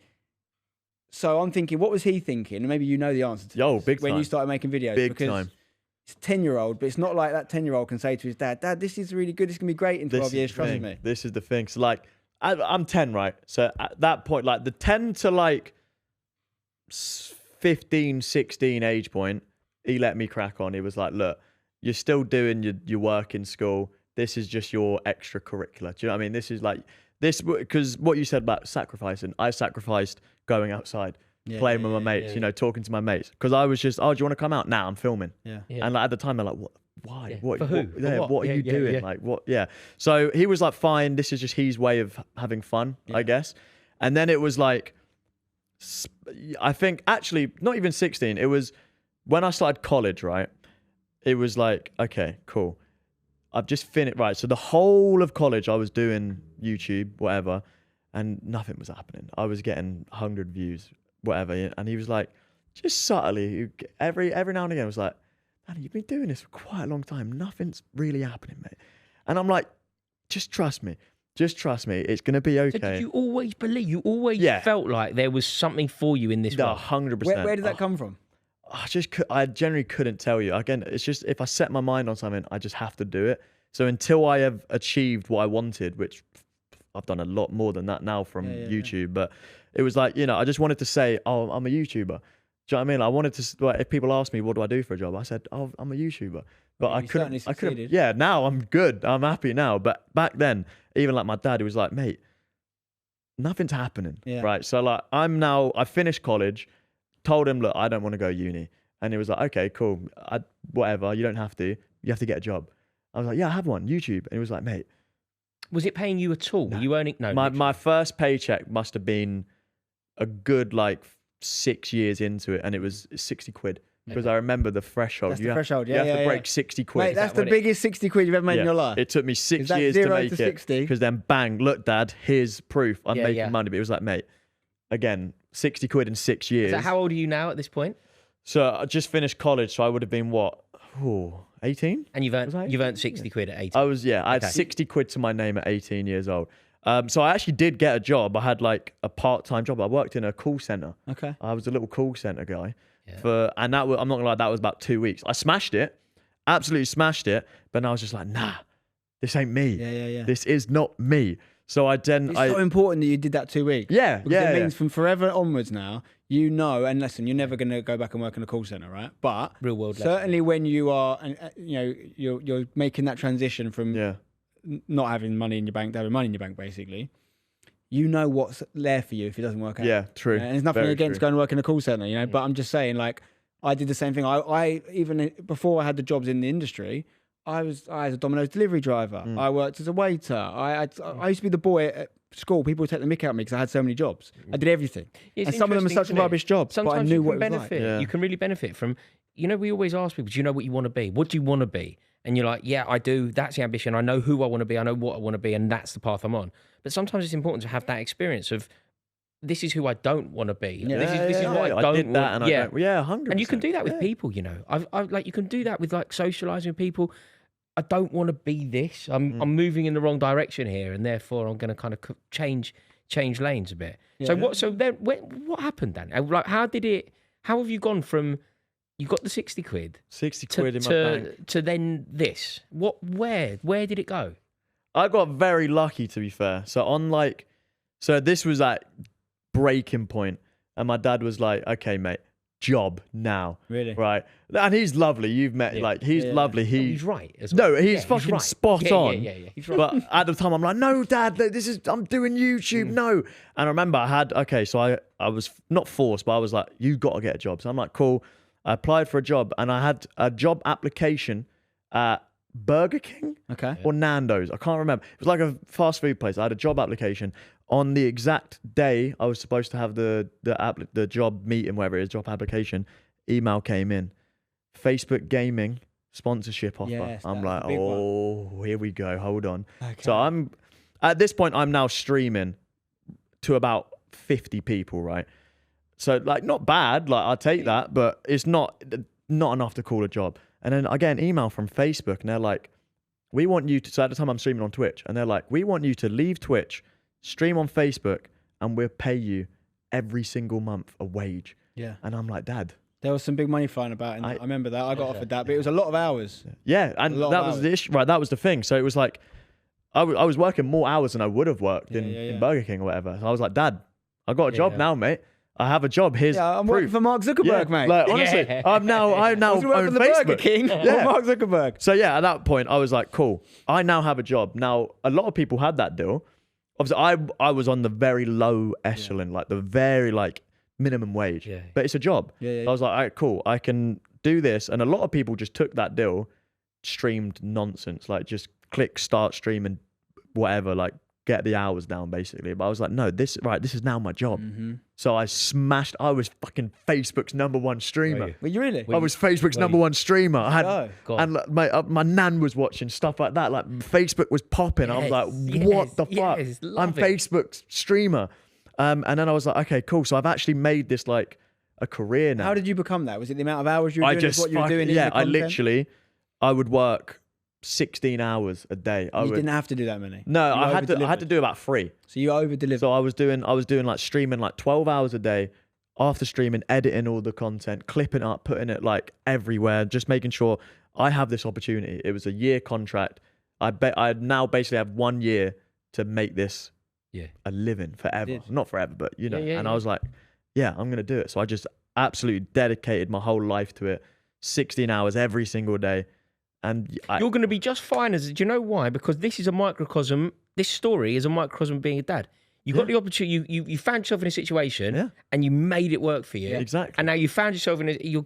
A: so I'm thinking, what was he thinking? And maybe you know the answer to this.
C: Big time.
A: When you started making videos.
C: Big time.
A: It's a 10-year-old, but it's not like that 10-year-old can say to his dad, this is really good. It's going to be great in 12 years, trust me.
C: This is the thing. So like, I'm 10, right? So at that point, like the 10 to like 15, 16 age point, he let me crack on. He was like, look, you're still doing your work in school. This is just your extracurricular. Do you know what I mean? This is like, because what you said about sacrificing, I sacrificed going outside. Playing with my mates, talking to my mates. Because I was just, do you want to come out? Nah, I'm filming.
A: Yeah.
C: And like, at the time, they're like, what? Why?
B: Yeah.
C: What?
B: For who?
C: What are you doing?
B: Yeah.
C: Like, what? Yeah. So he was like, fine, this is just his way of having fun, I guess. And then it was like, I think actually, not even 16. It was when I started college, right? It was like, okay, cool. I've just finished, right? So the whole of college, I was doing YouTube, whatever, and nothing was happening. I was getting 100 views. Whatever, and he was like, just subtly, every now and again, was like, Danny, you've been doing this for quite a long time. Nothing's really happening, mate. And I'm like, just trust me. It's gonna be okay.
B: So did you always believe? You always felt like there was something for you in this world.
C: 100%.
A: Where did that come from?
C: I generally couldn't tell you. Again, it's just if I set my mind on something, I just have to do it. So until I have achieved what I wanted, which I've done a lot more than that now from YouTube. But it was like, I just wanted to say, oh, I'm a YouTuber. Do you know what I mean? I wanted to, like, if people ask me, what do I do for a job? I said, oh, I'm a YouTuber. But I couldn't. Yeah, now I'm good. I'm happy now. But back then, even like my dad, he was like, mate, nothing's happening. Yeah. Right. So like, I finished college, told him, look, I don't want to go uni. And he was like, okay, cool. Whatever. You don't have to. You have to get a job. I was like, yeah, I have one, YouTube. And he was like, mate.
B: Was it paying you at all? No. Were you earning? No.
C: My first paycheck must have been a good like 6 years into it. And it was 60 quid. Because I remember the threshold.
A: That's the threshold,
C: You have to break 60 quid.
A: Mate, that's the biggest 60 quid you've ever made in your life.
C: It took me 6 years to make it. Because then bang, look, Dad, here's proof. I'm making money. But it was like, mate, again, 60 quid in 6 years.
B: So how old are you now at this point?
C: So I just finished college, so I would have been what? 18?
B: And you've earned 60 quid at 18?
C: I had 60 quid to my name at 18 years old. So I actually did get a job. I had like a part-time job. I worked in a call center.
A: Okay.
C: I was a little call center guy. And that was, I'm not gonna lie, that was about 2 weeks. I smashed it, absolutely smashed it. But I was just like, nah, this ain't me.
A: Yeah.
C: This is not me. So it's
A: so important that you did that 2 weeks.
C: Yeah,
A: because it means from forever onwards now, and listen, you're never going to go back and work in a call center, right? But
B: real world
A: certainly when you are, you're making that transition from not having money in your bank to having money in your bank, basically. You know what's there for you if it doesn't work out.
C: Yeah, true.
A: And there's nothing against going to work in a call center, but I'm just saying, like, I did the same thing. I even before I had the jobs in the industry, I was a Domino's delivery driver. I worked as a waiter. I used to be the boy at school. People would take the mick out of me because I had so many jobs. I did everything. And some of them are such rubbish jobs, but I knew what it was like.
B: You can really benefit from, we always ask people, do you know what you want to be? What do you want to be? And you're like, yeah, I do. That's the ambition. I know who I want to be. I know what I want to be. And that's the path I'm on. But sometimes it's important to have that experience of, this is who I don't want to be. This is what I don't want.
C: 100%.
B: And you can do that with people, I've like, you can do that with like socializing with people. I don't want to be this. I'm moving in the wrong direction here, and therefore I'm going to kind of change lanes a bit. Yeah. So then what happened then? Like, how have you gone from, you got the 60 quid,
C: 60 quid in my bank,
B: to then this? Where did it go?
C: I got very lucky, to be fair. So this was that breaking point, and my dad was like, okay, mate, job now.
A: Really?
C: Right. And he's lovely. You've met, he's lovely.
B: He's right as well.
C: No, he's fucking right. Spot on.
B: Yeah. He's right.
C: But at the time, I'm like, no, Dad, I'm doing YouTube. No. And I remember I was not forced, but I was like, you got to get a job. So I'm like, cool. I applied for a job, and I had a job application at Burger King or Nando's. I can't remember. It was like a fast food place. I had a job application. On the exact day I was supposed to have the job meeting, whatever it is, job application, email came in. Facebook Gaming sponsorship offer. Yes, I'm like, here we go. Hold on. Okay. So at this point, I'm now streaming to about 50 people, right? So like, not bad. Like, I'll take that, but it's not enough to call a job. And then I get an email from Facebook, and they're like, we want you to, so at the time I'm streaming on Twitch, and they're like, we want you to leave Twitch, stream on Facebook, and we'll pay you every single month a wage.
A: Yeah.
C: And I'm like, Dad.
A: There was some big money flying about, and I remember that. I got offered that, but it was a lot of hours.
C: Yeah, and that was the issue, right? That was the thing. So it was like, I was working more hours than I would have worked in Burger King or whatever. So I was like, Dad, I got a job now, mate. I have a job. Here's
A: I'm working for Mark Zuckerberg, mate.
C: Like, honestly, I now own
A: Facebook. Burger King. Mark Zuckerberg.
C: So yeah, at that point, I was like, cool. I now have a job. Now, a lot of people had that deal. Obviously, I was on the very low echelon, like the very minimum wage. Yeah. But it's a job.
A: Yeah.
C: So I was like, all right, cool. I can do this. And a lot of people just took that deal, streamed nonsense, like just click start streaming, whatever, like get the hours down basically. But I was like, no, this is now my job. Mm-hmm. So I was fucking Facebook's #1 streamer.
A: Were you really?
C: I was Facebook's #1 streamer. I had, and my nan was watching stuff like that. Like Facebook was popping. I was like, what the fuck? I'm Facebook's streamer. And then I was like, okay, cool. So I've actually made this like a career now.
A: How did you become that? Was it the amount of hours you were doing? What you were doing?
C: Yeah, I would work 16 hours a day.
A: You didn't have to do that many.
C: No, I had to do about 3.
A: So you over-delivered.
C: So I was doing like streaming like 12 hours a day, after streaming, editing all the content, clipping up, putting it like everywhere, just making sure I have this opportunity. It was a year contract. I now basically have 1 year to make this a living forever. Not forever, but you know.
B: Yeah,
C: I was like, yeah, I'm gonna do it. So I just absolutely dedicated my whole life to it, 16 hours every single day. And
B: you're going to be just fine. Do you know why? Because this is a microcosm. This story is a microcosm of being a dad. You got the opportunity. You found yourself in a situation, and you made it work for you.
C: Exactly.
B: And now you found yourself in. You're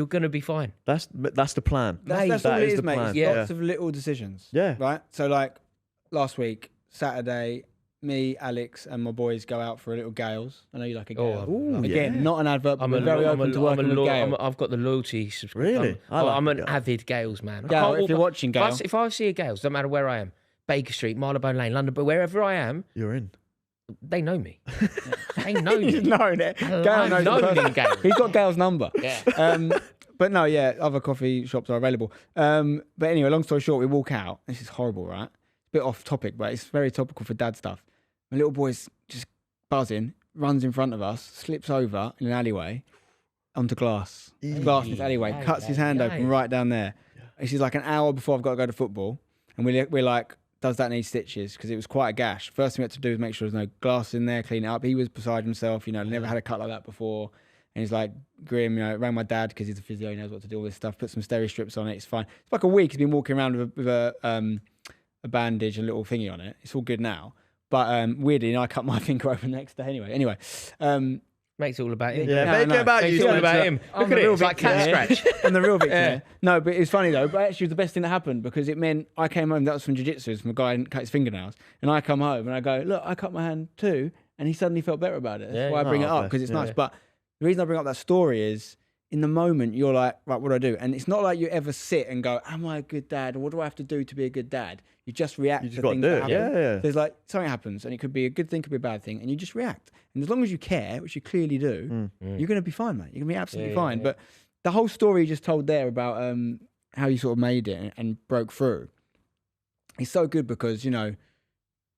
B: gonna be fine.
C: That's the plan.
A: That's all it is, mate.
C: Plan.
A: It's lots of little decisions.
C: Yeah.
A: Right. So like last week, Saturday, me, Alex, and my boys go out for a little Gales. I know you like a Gale. Again, not an advert, but we're very open to working with Gale.
B: I've got the loyalty subscription.
C: Really?
B: I'm an avid Gales man.
A: Gale, if you're watching Gale.
B: If I see a Gales, doesn't matter where I am, Baker Street, Marylebone Lane, London, but wherever I am,
C: you're in.
B: They know me. They know me.
A: He's known it. Gale knows me. Gale. He's got Gale's number.
B: Yeah.
A: But no, other coffee shops are available. But anyway, long story short, we walk out. This is horrible, right? A bit off topic, but it's very topical for dad stuff. My little boy's just buzzing, runs in front of us, slips over in an alleyway onto glass. Glass in this alleyway, cuts his hand open right down there. This is like an hour before I've got to go to football. And we're like, does that need stitches? Because it was quite a gash. First thing we had to do is make sure there's no glass in there, clean it up. He was beside himself, never had a cut like that before. And he's like, grim, rang my dad because he's a physio, he knows what to do, all this stuff, put some steri strips on it, it's fine. It's like a week he's been walking around with a bandage and a little thingy on it. It's all good now. But weirdly, I cut my finger open the next day anyway.
B: Makes it all about him.
C: Yeah, make it about you.
B: Makes it all about him. Look at it, it's like cat scratch.
A: I'm the real victim. No, but it's funny though. But actually, it was the best thing that happened because it meant I came home. That was from jiu-jitsu. From a guy who cut his fingernails, and I come home and I go, look, I cut my hand too, and he suddenly felt better about it. That's why I bring it up because it's nice. But the reason I bring up that story is, in the moment, you're like, right, what do I do? And it's not like you ever sit and go, am I a good dad? Or what do I have to do to be a good dad? You just react to things that happen.
C: Yeah.
A: There's like, something happens and it could be a good thing, could be a bad thing. And you just react. And as long as you care, which you clearly do, you're going to be fine, mate. You're going to be absolutely fine. But the whole story you just told there about how you sort of made it and broke through, it's so good because,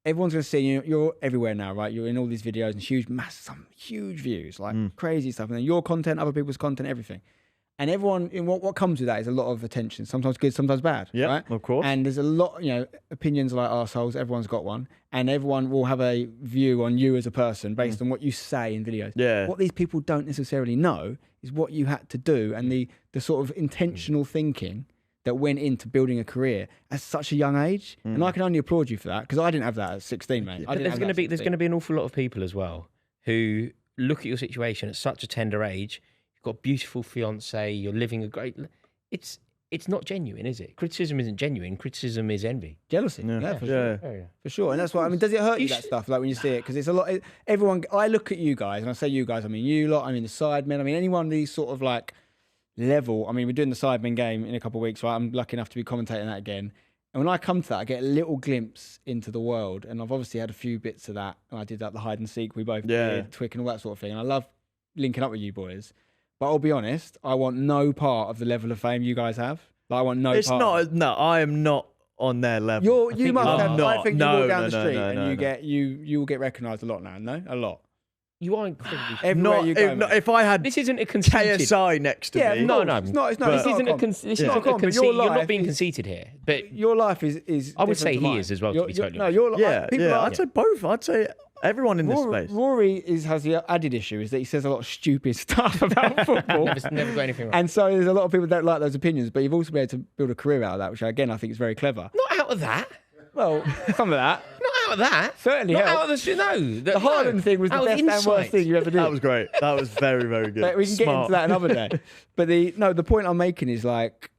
A: everyone's going to see you're everywhere now, right? You're in all these videos and some huge views, like crazy stuff. And then your content, other people's content, everything. And everyone, what comes with that is a lot of attention, sometimes good, sometimes bad. Yeah, right?
C: Of course.
A: And there's a lot, opinions are like arseholes, everyone's got one. And everyone will have a view on you as a person based on what you say in videos.
C: Yeah.
A: What these people don't necessarily know is what you had to do and the sort of intentional thinking that went into building a career at such a young age. And I can only applaud you for that because I didn't have that at 16, mate.
B: There's going to be an awful lot of people as well who look at your situation at such a tender age. You've got a beautiful fiance, you're living a great... It's not genuine, is it? Criticism isn't genuine. Criticism is envy.
A: Jealousy. Yeah, for sure. For sure. And that's why, does it hurt you, that stuff, like when you see it? Because it's a lot... Everyone... I look at you guys, and I say you guys, I mean you lot, I mean the Sidemen, I mean anyone of these sort of like level. I mean, we're doing the Sidemen game in a couple of weeks, right? I'm lucky enough to be commentating that again. And when I come to that, I get a little glimpse into the world. And I've obviously had a few bits of that. And I did that, the hide and seek we both did, Twick and all that sort of thing. And I love linking up with you boys. But I'll be honest, I want no part of the level of fame you guys have. Like, I want no part.
C: No, I am not on their level.
A: You must have. I think you walk down the street and you will get recognised a lot now. No, a lot.
B: You are incredibly.
A: Everywhere you go.
C: If I had
B: this isn't a conceited
C: KSI next to me.
B: No.
A: It's not.
B: This isn't a conceit. You're not being conceited here. But
A: your life is.
B: I would say he is as well. To be totally
A: no, your life.
C: I'd say both. I'd say everyone in this space.
A: Rory has the added issue is that he says a lot of stupid stuff about football.
B: never got anything wrong.
A: And so there's a lot of people that don't like those opinions, but you've also been able to build a career out of that, which again I think is very clever.
B: Not out of that.
A: Well, some of that.
B: Not out of that.
A: Certainly
B: not
A: helped.
B: out of the
A: the Haaland thing was the best and worst thing you ever did.
C: That was great. That was very, very good.
A: But we can get into that another day. But the point I'm making is like,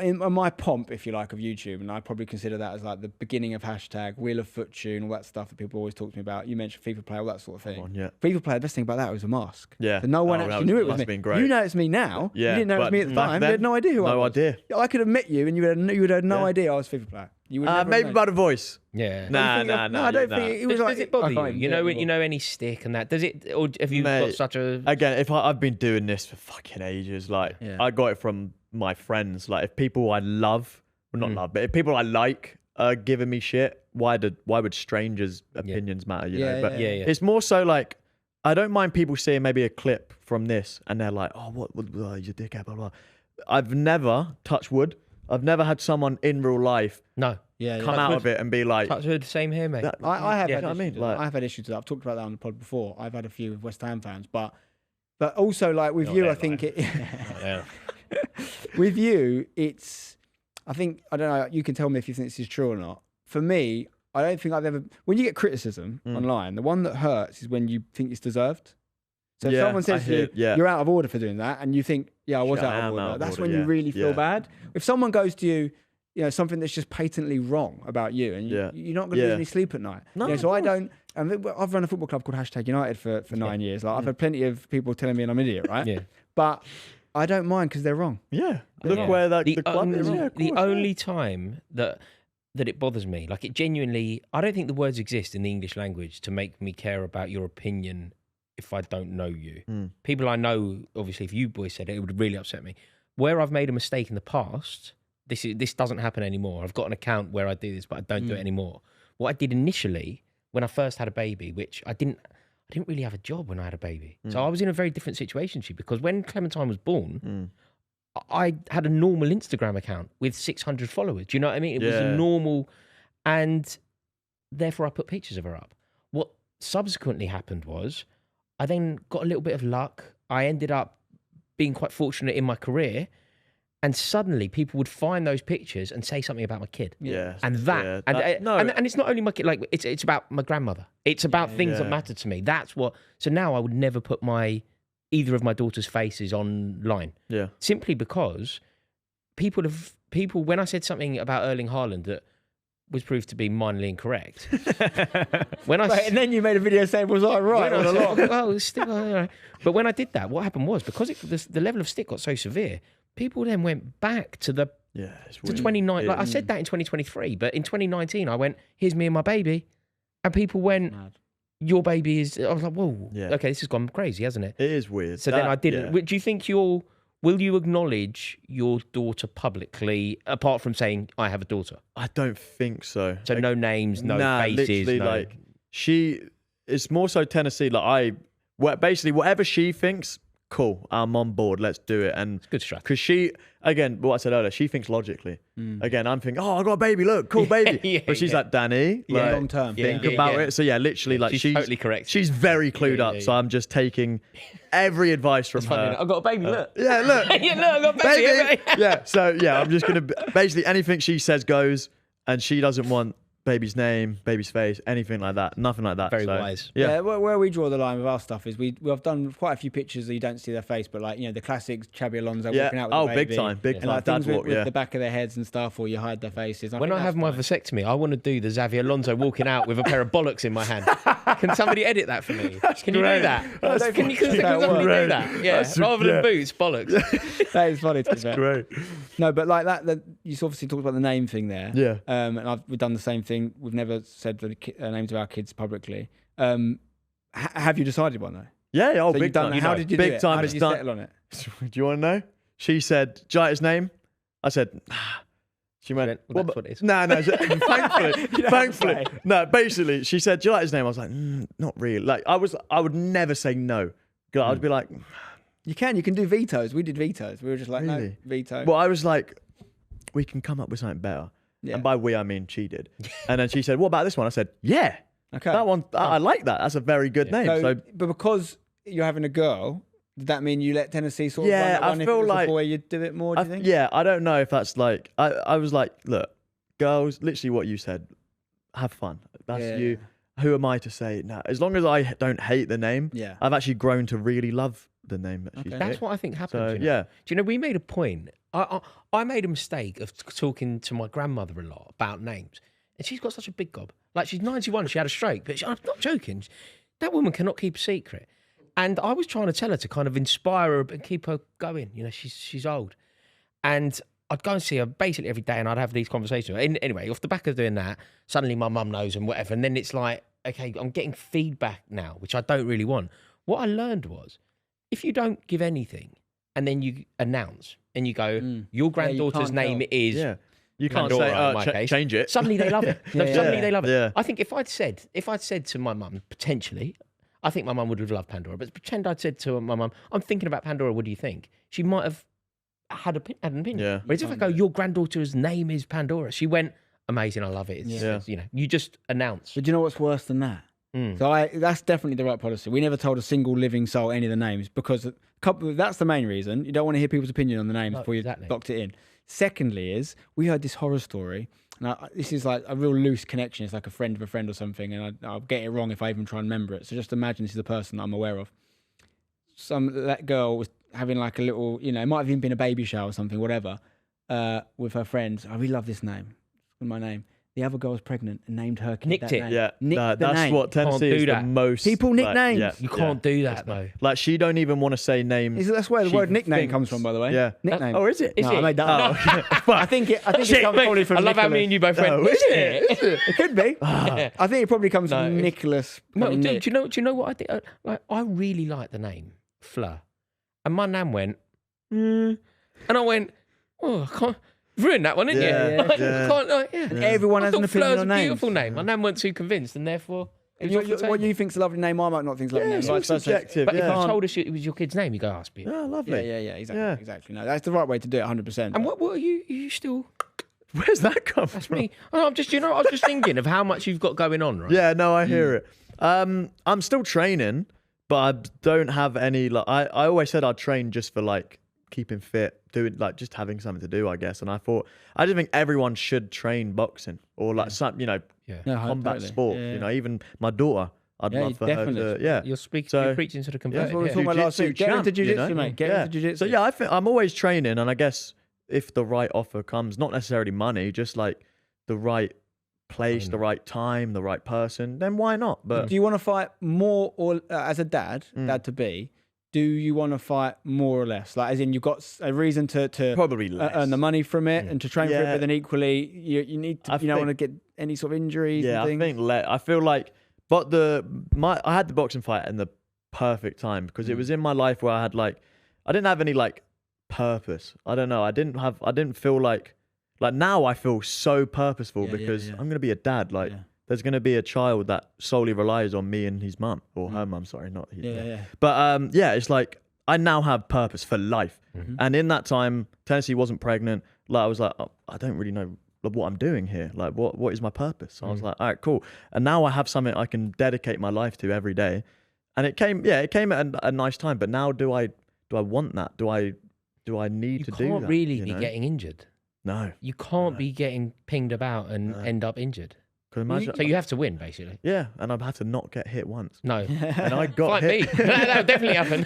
A: in my pomp, if you like, of YouTube, and I probably consider that as like the beginning of hashtag Wheel of Fortune, all that stuff that people always talk to me about. You mentioned FIFA Player, all that sort of thing. FIFA Player, the best thing about that was a mask.
C: Yeah.
A: So no one actually knew it was me.
C: Been great.
A: You know it's me now.
C: Yeah.
A: You didn't know it was me at the time. You had no idea who I was.
C: No idea.
A: I could have met you and you would have no idea I was FIFA Player. You would
C: maybe by the voice.
B: Yeah.
C: No,
A: I don't think it was
B: does it bother you? You know any stick and that. Does it, or have you got such a...
C: Again, I've been doing this for fucking ages. Like, I got it from my friends. Like, if people I love... Well, not love, but if people I like are giving me shit, why would strangers' opinions matter? You know, but it's more so like I don't mind people seeing maybe a clip from this and they're like, "Oh, what you dickhead, blah blah." I've never touched wood. I've never had someone in real life come out of it and be like,
B: touch wood, same here, mate.
A: I have had
C: I mean, like,
A: I've had issues with that. I've talked about that on the pod before. I've had a few with West Ham fans, but also like with you, I think with you, it's. I think I don't know. You can tell me if you think this is true or not. For me, I don't think I've ever. When you get criticism online, the one that hurts is when you think it's deserved. So if someone says to you, you're out of order for doing that, and you think, I was out of order, that's when you really feel bad. If someone goes to you, something that's just patently wrong about you, and you're not going to lose any sleep at night.
C: No,
A: so I don't. I've run a football club called #United for 9 years. Like I've had plenty of people telling me I'm an idiot, right? Yeah. But I don't mind because they're wrong.
C: Yeah. Look where the club is.
B: The only time that it bothers me, like it genuinely, I don't think the words exist in the English language to make me care about your opinion if I don't know you. People I know, obviously, if you boys said it, it would really upset me. Where I've made a mistake in the past, this doesn't happen anymore. I've got an account where I do this, but I don't do it anymore. What I did initially when I first had a baby, which I didn't really have a job when I had a baby. So I was in a very different situation, because when Clementine was born, I had a normal Instagram account with 600 followers. Do you know what I mean? It was a normal, and therefore I put pictures of her up. What subsequently happened was I then got a little bit of luck. I ended up being quite fortunate in my career, and suddenly people would find those pictures and say something about my kid.
C: Yeah.
B: And and it's not only my kid, like it's about my grandmother. It's about things that matter to me. That's what, so now I would never put either of my daughter's faces online. Yeah. Simply because people, when I said something about Erling Haaland that was proved to be minorly incorrect.
A: And then you made a video saying, was I right?
B: But when I did that, what happened was, because the level of stick got so severe, people then went back to to 2019. Like I said that in 2023, but in 2019 I went, here's me and my baby, and people went, your baby is. I was like, whoa, okay, this has gone crazy, hasn't it?
C: It is weird.
B: So then I didn't. Do you think will you acknowledge your daughter publicly, apart from saying I have a daughter?
C: I don't think so.
B: So no names, no faces.
C: Literally, like it's more so Tennessee. Like basically whatever she thinks, cool, I'm on board, let's do it. And
B: it's good strategy.
C: Because she, again, what I said earlier, she thinks logically. Again, I'm thinking, I got a baby, look, cool baby. But she's like, Danny,
A: long term,
C: think about it. So literally, like
B: she's totally correct.
C: She's very clued up. So I'm just taking every advice from her.
B: I've got a baby, look.
C: Look.
B: I've got a baby.
C: So I'm just going to, basically anything she says goes, and she doesn't want baby's name, baby's face, anything like that. Nothing like that.
B: Very wise.
A: Yeah, where we draw the line with our stuff is we've done quite a few pictures that you don't see their face, but like, the classic Xabi Alonso walking out with the baby.
C: Big time.
A: Like things with the back of their heads and stuff, or you hide their faces.
B: When I have my vasectomy, I want to do the Xavi Alonso walking out with a pair of bollocks in my hand. Can somebody edit that for me? Can you do that? Can somebody do that? Yeah, rather than boots, bollocks.
A: That is funny.
C: That's great.
A: No, but like that, you obviously talked about the name thing there.
C: Yeah.
A: And we've done the same thing. We've never said the names of our kids publicly. Have you decided one though?
C: Yeah.
A: So
C: big time.
A: How did you do it? How did you settle on it?
C: Do you want to know? She said, "Do you like his name?" I said, She went,
B: well, that's what it is.
C: No, thankfully. No, basically, she said, "Do you like his name?" I was like, "Not really." Like, I would never say no. I'd be like,
A: You can do vetoes. We did vetoes. We were just like,
C: really?
A: No, veto.
C: Well, I was like, we can come up with something better. Yeah. And by we, I mean she did. And then she said, what about this one? I said, yeah. Okay. That one, I like that. That's a very good name. So,
A: but because you're having a girl, did that mean you let Tennessee sort of run that one?
C: I feel
A: if it was
C: like
A: a boy, you'd do it more, do you think?
C: Yeah, I don't know if that's like, I was like, look, girls, literally what you said, have fun. That's you. Who am I to say no? As long as I don't hate the name, I've actually grown to really love the name that she's picked.
B: That's what I think happened.
C: So,
B: do you know, we made a point. I made a mistake of talking to my grandmother a lot about names. And she's got such a big gob. Like, she's 91, she had a stroke. But I'm not joking. That woman cannot keep a secret. And I was trying to tell her to kind of inspire her and keep her going. You know, she's old. And I'd go and see her basically every day and I'd have these conversations. And anyway, off the back of doing that, suddenly my mum knows and whatever. And then it's like, okay, I'm getting feedback now, which I don't really want. What I learned was, if you don't give anything and then you announce and you go, your granddaughter's name is...
C: Yeah. You can't say, change it.
B: Suddenly they love it. Suddenly they love it. Yeah. I think if I'd said to my mum, potentially, I think my mum would have loved Pandora, but pretend I'd said to my mum, I'm thinking about Pandora, what do you think? She might have had an opinion.
C: Yeah.
B: Whereas if I go, your granddaughter's name is Pandora, she went, amazing, I love it. It's, you know, you just announce.
A: But do you know what's worse than that? So that's definitely the right policy. We never told a single living soul any of the names because that's the main reason. You don't want to hear people's opinion on the names before you locked it in. Secondly is, we heard this horror story. And this is like a real loose connection. It's like a friend of a friend or something. And I'll get it wrong if I even try and remember it. So just imagine this is a person that I'm aware of. That girl was having like a little, you know, it might have even been a baby shower or something, whatever, with her friends. I really love this name. It's my name. The other girl was pregnant and named her kid
B: Nicked
A: that
B: it.
A: name.
C: Yeah, that's what Tennessee is the most.
A: People nick names.
B: You can't do that though.
C: Like she don't even want to say names.
A: That's where the word nickname comes from, by the way.
C: Yeah.
A: Nickname.
C: Oh, is it?
A: I made that up. I think it comes probably from
B: I love
A: Nicholas.
B: how me and you both went.
C: Is it?
A: It could be. I think it probably comes from Nicholas.
B: No, do you know what I think? Like, I really like the name Fleur, and my nan went, and I went, oh, I can't. Ruined that one, didn't you?
A: Everyone has an opinion
B: Fleur's
A: on
B: a
A: names.
B: beautiful name. My nan weren't too convinced, and therefore it was off the
A: what
B: table.
A: you think's a lovely name, I might not think is a lovely name.
C: It's
A: Vice
C: all
A: versa.
C: subjective.
B: But if you told us it was your kid's name, you go, oh, it's beautiful.
C: Oh, lovely.
A: Yeah, exactly. No, that's the right way to do it, 100%.
B: And what are you? Are you still?
C: Where's that come from?
B: That's me. Oh, I'm just, I was just thinking of how much you've got going on, right?
C: Yeah, no, I hear it. I'm still training, but I don't have any. Like, I always said I'd train just for like keeping fit, doing like just having something to do, I guess. And I thought I just think everyone should train boxing or like some, you know, combat sport. You know, even my daughter, I'd love for her to. Yeah,
B: you're preaching to the converted.
A: That's what we were talking about last week. Get into jiu-jitsu, mate. Get into jiu-jitsu.
C: So yeah, I think I'm always training, and I guess if the right offer comes, not necessarily money, just like the right place, the right time, the right person, then why not? But
A: do you want to fight more, or as a dad to be? Do you want to fight more or less? Like, as in, you've got a reason to
C: probably less.
A: Earn the money from it and to train for it, but then equally, you need to, you don't want to get any sort of injuries.
C: Yeah,
A: and things.
C: I feel like, but I had the boxing fight in the perfect time because it was in my life where I didn't have any like purpose. I don't know. I didn't feel like now I feel so purposeful because I'm gonna be a dad. Like. There's going to be a child that solely relies on me and his mum, or her mum, sorry, not his. But it's like I now have purpose for life. And in that time, Tennessee wasn't pregnant. Like I was like, oh, I don't really know what I'm doing here. Like what is my purpose? So I was like, all right, cool. And now I have something I can dedicate my life to every day. And it came at a nice time. But now do I want that? Do I need to do that?
B: You can't really be getting injured.
C: No.
B: You can't be getting pinged about and end up injured. So you have to win, basically.
C: Yeah, and I'd have to not get hit once.
B: No.
C: And I got hit.
B: That would definitely happen.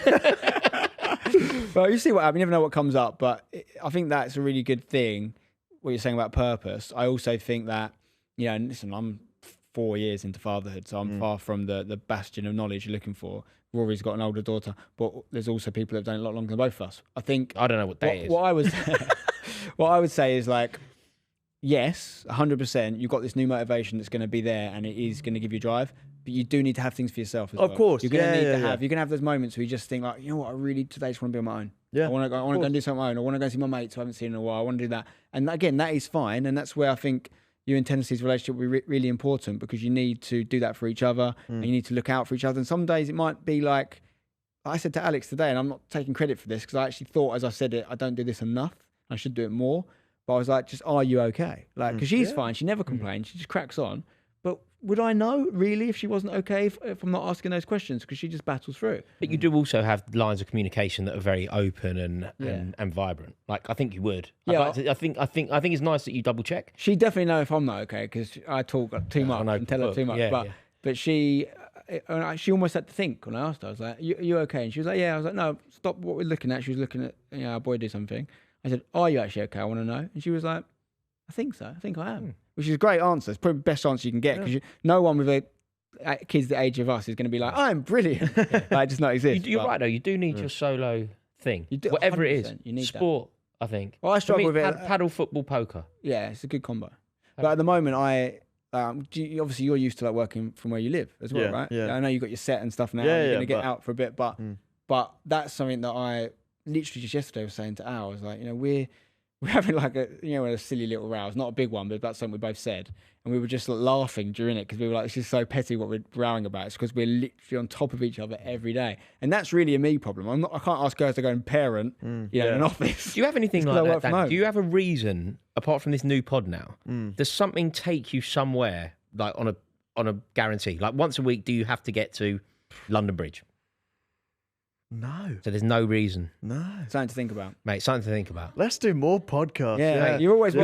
A: Well, you see what happens. You never know what comes up. But I think that's a really good thing, what you're saying about purpose. I also think that, and listen, I'm 4 years into fatherhood, so I'm far from the bastion of knowledge you're looking for. Rory's got an older daughter, but there's also people that have done it a lot longer than both of us. I think...
B: I don't know what day is.
A: What I would say is like, yes, 100%. You've got this new motivation that's going to be there, and it is going to give you drive. But you do need to have things for yourself as well.
C: Of course,
A: you're going to need to have. You're going to have those moments where you just think like, you know what, I really today just want to be on my own.
C: Yeah,
A: I want to go and do something on my own. I want to go and see my mates who I haven't seen in a while. I want to do that. And again, that is fine. And that's where I think you and Tennessee's relationship will be really important because you need to do that for each other, and you need to look out for each other. And some days it might be like I said to Alex today, and I'm not taking credit for this because I actually thought, as I said it, I don't do this enough. I should do it more. But I was like, just, are you okay? Like, because she's fine. She never complains. She just cracks on. But would I know, really, if she wasn't okay if I'm not asking those questions? Because she just battles through.
B: But you do also have lines of communication that are very open and vibrant. Like, I think you would.
A: Yeah.
B: I think it's nice that you double check.
A: She definitely knows if I'm not okay because I talk too much and tell her too much. But she almost had to think when I asked her. I was like, you okay? And she was like, yeah. I was like, no, stop what we're looking at. She was looking at, our boy did something. I said, are you actually okay? I want to know. And she was like, I think so. I think I am. Which is a great answer. It's probably the best answer you can get because no one with kids the age of us is going to be like, I'm brilliant. Like, just not exist.
B: You're right, though. You do need your solo thing. You do, whatever it is. You need sport, that. I think.
A: Well, I struggle with it.
B: Paddle, football, poker.
A: Yeah, it's a good combo. But at the moment, obviously you're used to like working from where you live as well, right? Yeah. I know you've got your set and stuff now. You're going to get out for a bit. But that's something that I literally just yesterday was saying to Al. I was like, we're having like a silly little row. It's not a big one, but that's something we both said. And we were just like, laughing during it because we were like, it's just so petty what we're rowing about. It's because we're literally on top of each other every day. And that's really a me problem. I can't ask girls to go and parent in an office.
B: Do you have anything like that, Dan? Do you have a reason, apart from this new pod now, does something take you somewhere, like on a guarantee? Like once a week, do you have to get to London Bridge?
C: No.
B: So there's no reason.
C: No.
A: Something to think about.
B: Mate, something to think about.
C: Let's do more podcasts.
A: Yeah. You're always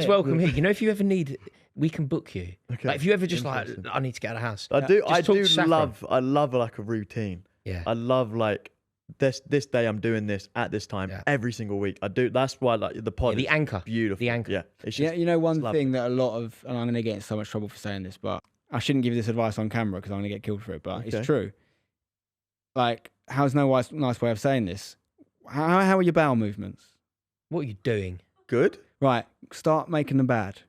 B: welcome here. You know, if you ever need, we can book you. Okay. Like if you ever just like, I need to get out of the house.
C: I love like a routine.
B: Yeah.
C: I love like this day I'm doing this at this time every single week. I do. That's why like the pod.
B: The anchor.
C: Beautiful.
B: The anchor.
C: Yeah.
A: It's just, you know, one thing that a lot of, and I'm going to get in so much trouble for saying this, but I shouldn't give this advice on camera because I'm going to get killed for it, but it's true. Like, how's no nice way of saying this? How are your bowel movements?
B: What are you doing?
C: Good.
A: Right, start making them bad.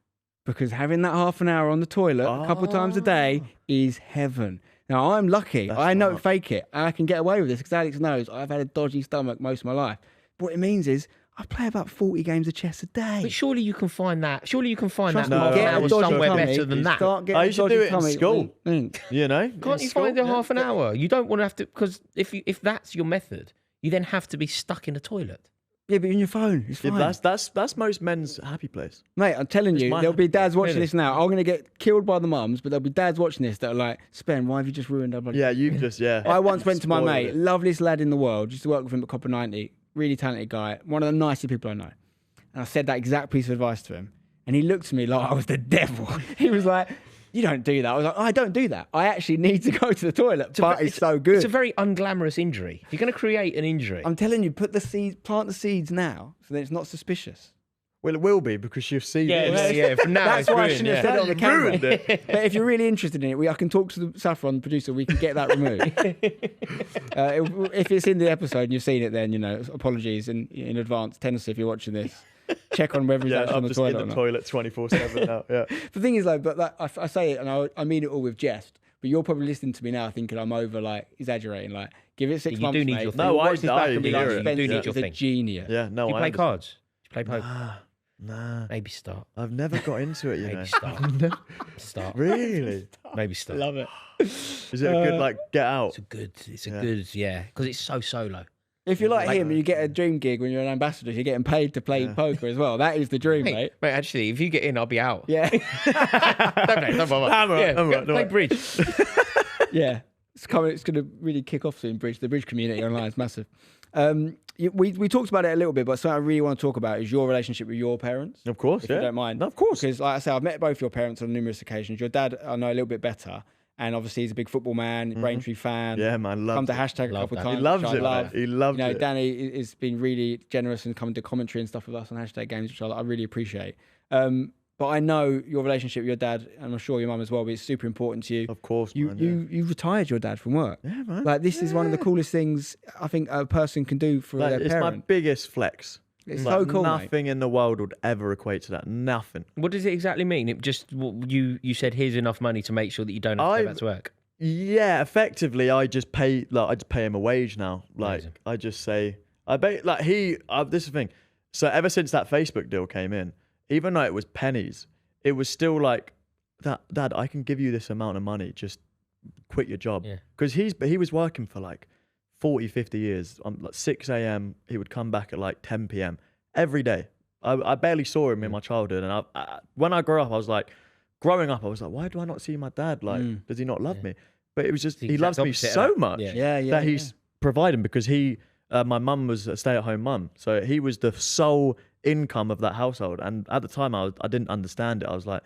A: Because having that half an hour on the toilet a couple of times a day is heaven. Now, I'm lucky. I don't fake it. I can get away with this because Alex knows I've had a dodgy stomach most of my life. But what it means is I play about 40 games of chess a day.
B: But surely you can find that. Surely you can find
A: Trust
B: that
A: me,
B: half an hour somewhere better than that.
C: I used to do it in school. You know?
B: Can't you find a half an hour? You don't want to have to, because if that's your method, you then have to be stuck in the toilet.
A: Yeah, but in your phone, it's fine.
C: Yeah, that's most men's happy place.
A: Mate, I'm telling you, there'll be dads watching this now. I'm going to get killed by the mums, but there'll be dads watching this that are like, Spen, why have you just ruined our bloody...
C: Yeah, you've just,
A: I once went to my mate, loveliest lad in the world, used to work with him at Copper 90, really talented guy, one of the nicest people I know. And I said that exact piece of advice to him. And he looked at me like I was the devil. He was like, you don't do that. I was like, I don't do that. I actually need to go to the toilet, but it's so good.
B: It's a very unglamorous injury. If you're going to create an injury.
A: I'm telling you, plant the seeds now so that it's not suspicious.
C: Well, it will be because you'll see
B: this. From now
A: That's why I shouldn't have said it on the camera.
C: But
A: if you're really interested in it, I can talk to the Saffron producer. We can get that removed. If it's in the episode and you've seen it, then, you know, apologies in advance. Tennessee, if you're watching this. Check on whether he's actually on the toilet.
C: In the toilet 24/7 now. Yeah.
A: The thing is, like, but like, I say it and I mean it all with jest. But you're probably listening to me now, thinking I'm over, like, exaggerating. Like, give it 6 months, mate.
C: No, I do
A: need your thing. You do need your thing. A genius.
C: Yeah, no.
B: Do you play cards? Do you play poker?
C: Nah.
B: Maybe start.
C: I've never got into it.
B: Maybe start.
C: Really?
B: Maybe start.
A: Love it.
C: Is it a good like get out?
B: It's a good, because it's so solo.
A: If you're like him and you get a dream gig when you're an ambassador, you're getting paid to play poker as well. That is the dream, mate.
B: Mate, actually, if you get in, I'll be out.
A: Yeah.
B: Don't play bridge.
A: Yeah. It's going to really kick off soon, Bridge. The Bridge community online is massive. We talked about it a little bit, but something I really want to talk about is your relationship with your parents.
C: Of course,
A: if you don't mind.
C: No, of course.
A: Because, like I say, I've met both your parents on numerous occasions. Your dad, I know a little bit better. And obviously, he's a big football man, Braintree fan.
C: Yeah, man,
A: come to hashtag a couple times.
C: He loves it. He loves it.
A: Danny has been really generous and come to commentary and stuff with us on hashtag games, which I really appreciate. But I know your relationship with your dad, and I'm sure your mum as well, but it's super important to you.
C: Of course,
A: you retired your dad from work.
C: Yeah, man.
A: Like, this is one of the coolest things I think a person can do for their parent.
C: It's my biggest flex.
A: It's so cool,
C: Nothing in the world would ever equate to that. Nothing.
B: What does it exactly mean? It just you said here's enough money to make sure that you don't have to go back to work.
C: Yeah, effectively, I just pay him a wage now. Like, amazing. I just say, this is the thing. So ever since that Facebook deal came in, even though it was pennies, it was still like, Dad, I can give you this amount of money. Just quit your job. Because he was working for like 40, 50 years. Like 6 a.m. He would come back at like 10 p.m. every day. I barely saw him in my childhood. And when I grew up, I was like, why do I not see my dad? Like, does he not love me? But it was just, he loves me so much that he's providing, because my mum was a stay-at-home mum. So he was the sole income of that household. And at the time, I didn't understand it. I was like,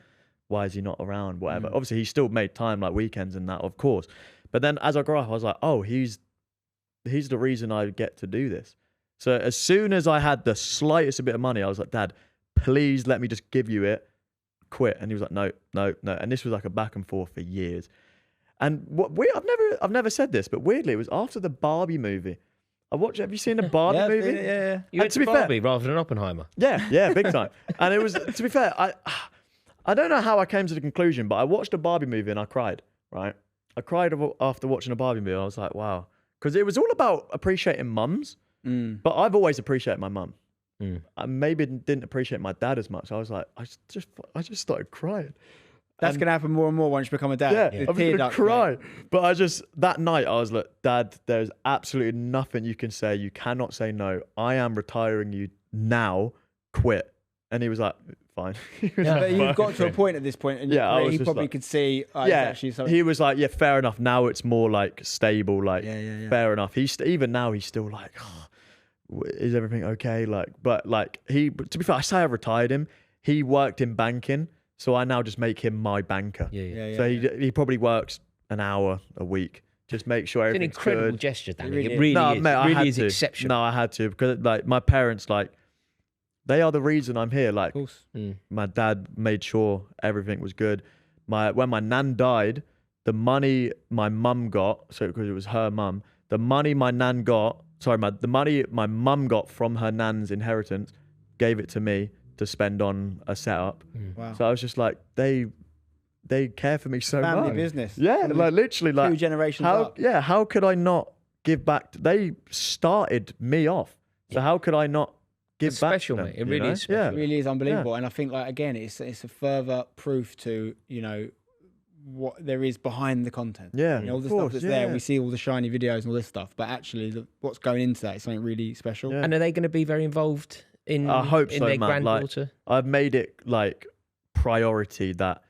C: why is he not around? Whatever. Obviously, he still made time, like weekends and that, of course. But then as I grew up, I was like, oh, he's the reason I get to do this. So as soon as I had the slightest bit of money, I was like, Dad, please let me just give you it. Quit. And he was like, no. And this was like a back and forth for years. And I've never said this, but weirdly, it was after the Barbie movie. Have you seen the Barbie movie?
A: Yeah.
B: You went to Barbie rather than Oppenheimer.
C: Yeah, big time. And it was, to be fair, I don't know how I came to the conclusion, but I watched a Barbie movie and I cried, right? I cried after watching a Barbie movie. I was like, wow. Because it was all about appreciating mums. But I've always appreciated my mum. I maybe didn't appreciate my dad as much. I was like, I just started crying.
A: That's going to happen more and more once you become a dad.
C: Yeah, I'm going to cry. Mate. But that night I was like, Dad, there's absolutely nothing you can say. You cannot say no. I am retiring you now. Quit. And he was like, fine.
A: But you've got to a point at this point, and he probably could see. Actually something.
C: He was like, yeah, fair enough. Now it's more like stable. Like, fair enough. Even now he's still like, oh, is everything okay? Like, but like to be fair, I say I retired him. He worked in banking. So I now just make him my banker. So he probably works an hour a week. Just make sure everything's good.
B: It's an incredible gesture, Danny. It really is. Mate, it really is exceptional.
C: No, I had to because like my parents, like they are the reason I'm here. Like my dad made sure everything was good. When my nan died, the money my mum got, so because it was her mum, the money my nan got, the money my mum got from her nan's inheritance, gave it to me to spend on a setup. Wow. So I was just like, they care for me so much.
A: Family business.
C: Yeah, like literally like
A: 2 generations up.
C: Yeah, how could I not give back? They started me off. So how could I not give back
B: special,
C: to them,
B: mate. It really is special.
A: Yeah. It really is unbelievable. And I think like again, it's a further proof to, what there is behind the content.
C: Yeah.
A: All the stuff that's there. We see all the shiny videos and all this stuff, but actually what's going into that is something really special.
B: Yeah. And are they going to be very involved I
C: hope so,
B: their
C: man.
B: granddaughter?
C: Like, I've made it like priority that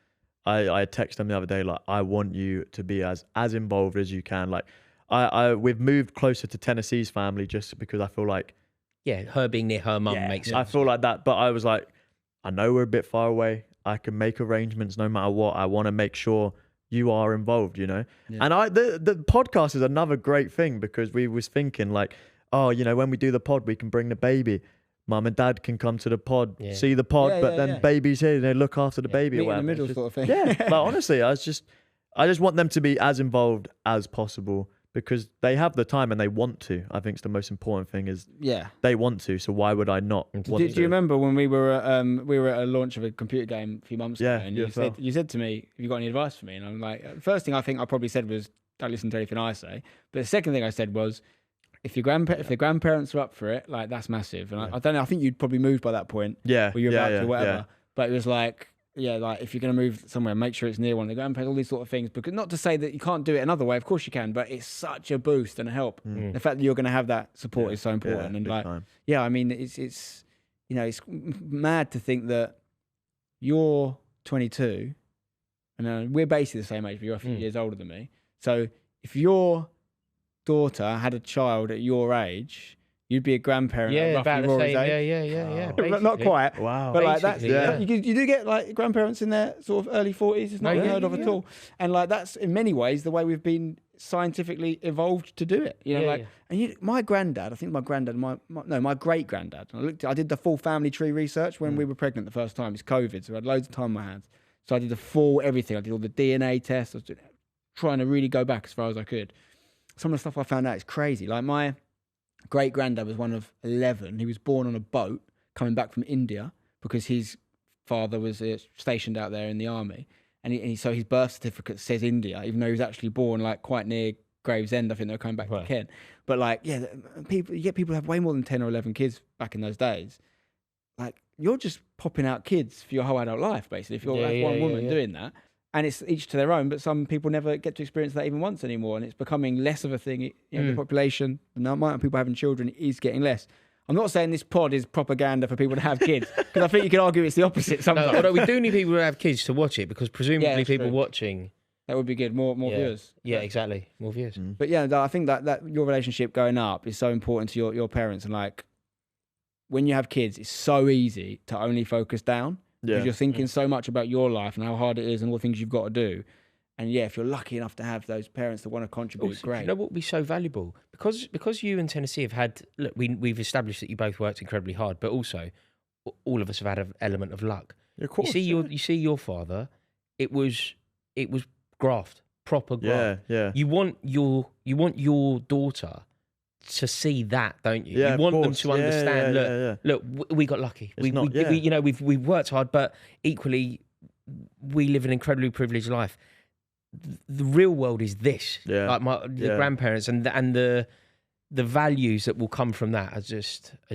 C: I texted them the other day, like, I want you to be as involved as you can. Like we've moved closer to Tennessee's family just because I feel like
B: her being near her mum makes sense.
C: I feel like that, but I was like, I know we're a bit far away. I can make arrangements no matter what. I want to make sure you are involved, And the podcast is another great thing because we was thinking like, oh, when we do the pod, we can bring the baby. Mum and dad can come to the pod, see the pod, but then baby's here, they look after the baby.
A: Meet in the middle sort of thing.
C: Yeah, like honestly, I just want them to be as involved as possible because they have the time and they want to. I think it's the most important thing is they want to. So why would I not want to?
A: Do you remember when we were at a launch of a computer game a few months ago, and you said to me, "Have you got any advice for me?" And I'm like, the first thing I think I probably said was, "Don't listen to anything I say." But the second thing I said was, if the grandparents are up for it, like that's massive. And I don't know. I think you'd probably moved by that point.
C: Yeah.
A: Or you're about to, whatever. Yeah. But it was like, like if you're going to move somewhere, make sure it's near one of the grandparents. All these sort of things. Because not to say that you can't do it another way. Of course you can. But it's such a boost and a help. The fact that you're going to have that support is so important. And like, I mean, it's mad to think that you're 22, and we're basically the same age, but you're a few years older than me. So if your daughter had a child at your age, you'd be a grandparent.
B: About the same.
A: Yeah. Not quite.
C: Wow.
A: But like that's you do get like grandparents in their sort of early 40s. It's not unheard of at all. And like that's in many ways the way we've been scientifically evolved to do it. And my granddad, I think my great granddad. I did the full family tree research when we were pregnant the first time. It's COVID, so I had loads of time on my hands. So I did the full everything. I did all the DNA tests. I was trying to really go back as far as I could. Some of the stuff I found out is crazy. Like my great granddad was one of 11. He was born on a boat coming back from India because his father was stationed out there in the army, and so his birth certificate says India, even though he was actually born like quite near Gravesend. I think they were coming back to Kent. But like, people who have way more than 10 or 11 kids back in those days. Like you're just popping out kids for your whole adult life, basically. If you're one woman doing that. And it's each to their own, but some people never get to experience that even once anymore, and it's becoming less of a thing. The population, the amount of people having children is getting less. I'm not saying this pod is propaganda for people to have kids, because I think you could argue it's the opposite sometimes.
B: Although we do need people who have kids to watch it, because presumably people watching...
A: That would be good, more viewers.
B: Yeah, exactly, more viewers.
A: But I think that your relationship going up is so important to your parents, and like, when you have kids, it's so easy to only focus down. Because you're thinking so much about your life and how hard it is and all the things you've got to do. And if you're lucky enough to have those parents that want to contribute,
B: also,
A: great.
B: You know what would be so valuable? Because you and Tennessee have had, look, we've established that you both worked incredibly hard, but also all of us have had an element of luck.
C: Yeah, of course,
B: you see your father, it was graft, proper graft.
C: Yeah.
B: You want your daughter to see that, don't you?
C: Yeah,
B: you want them to understand. Look, we got lucky. We've worked hard, but equally, we live an incredibly privileged life. The real world is this.
C: Yeah.
B: Like the grandparents and the values that will come from that are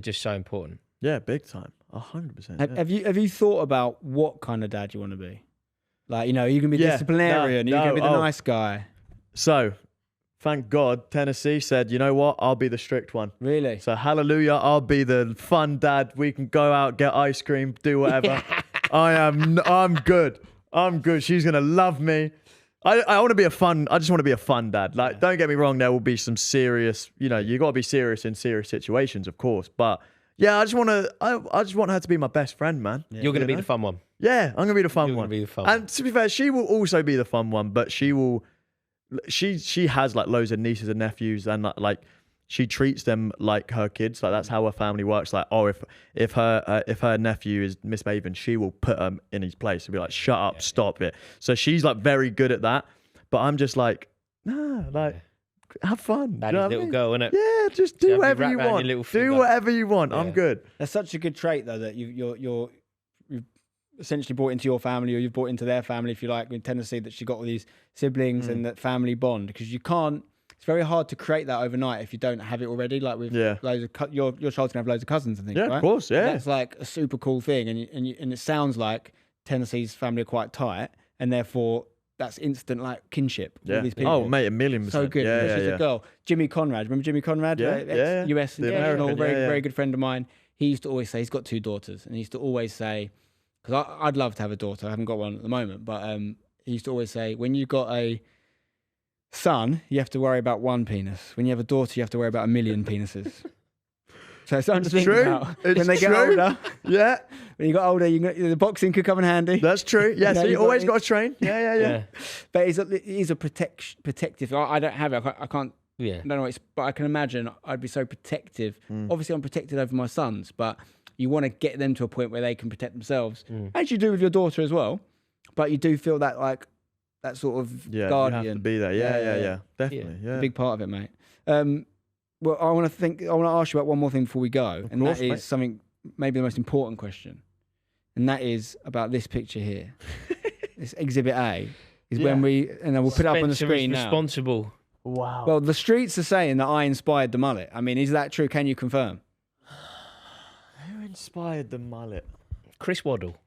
B: just so important.
C: Yeah, big time. 100%.
A: Have you thought about what kind of dad you want to be? Like, you know, you can be disciplinarian. You're going to be the nice guy.
C: So, thank God, Tennessee said, you know what? I'll be the strict one.
A: Really?
C: So, hallelujah, I'll be the fun dad. We can go out, get ice cream, do whatever. I'm good. I'm good. She's going to love me. I want to be I just want to be a fun dad. Like, don't get me wrong, there will be some serious, you know, you got to be serious in serious situations, of course. But yeah, I just want her to be my best friend, man.
B: Yeah. You're going to be the fun one.
C: Yeah, I'm going to be the fun
B: You're
C: one.
B: Be the fun
C: and to be fair, she will also be the fun one, but she has like loads of nieces and nephews, and like she treats them like her kids. Like that's how her family works. Like, oh, if her nephew is misbehaving, she will put him in his place and be like, shut up, stop it. So she's like very good at that. But I'm just like, nah, like have fun.
B: Daddy's little girl, innit?
C: Yeah, just do whatever you want. Do whatever you want.
B: Yeah.
C: I'm good.
A: That's such a good trait though, that you've essentially brought into your family, or you've brought into their family, if you like, in Tennessee, that she got all these siblings and that family bond, because you can't. It's very hard to create that overnight if you don't have it already. Like with loads of your child's gonna have loads of cousins and things.
C: Yeah,
A: right?
C: Of course. Yeah,
A: that's like a super cool thing, and it sounds like Tennessee's family are quite tight, and therefore that's instant like kinship.
C: Yeah.
A: With these people.
C: Oh, mate, 1,000,000%.
A: So good.
C: Yeah,
A: She's a girl. Jimmy Conrad. Remember Jimmy Conrad? Ex-US international, very good friend of mine. He used to always say, he's got 2 daughters, and he used to always say, because I'd love to have a daughter. I haven't got one at the moment, but he used to always say, when you've got a son, you have to worry about 1 penis. When you have a daughter, you have to worry about 1,000,000 penises. So it's something to think about when they get older.
C: Yeah.
A: When you got older, the boxing could come in handy.
C: That's true. Yeah, so you always got to train. Yeah.
A: But he's a protective. I don't have it. I can't. Yeah. I don't know. But I can imagine I'd be so protective. Obviously, I'm protected over my sons, but you want to get them to a point where they can protect themselves, as you do with your daughter as well. But you do feel that like that sort of guardian.
C: You have to be there. Yeah. Definitely. Yeah.
A: A big part of it, mate. Well, I want to ask you about one more thing before we go, and that is something maybe the most important question, and that is about this picture here. This Exhibit A is when we'll put it up on the screen now.
B: Responsible.
C: Wow.
A: Well, the streets are saying that I inspired the mullet. I mean, is that true? Can you confirm?
C: Who inspired the mullet?
B: Chris Waddle.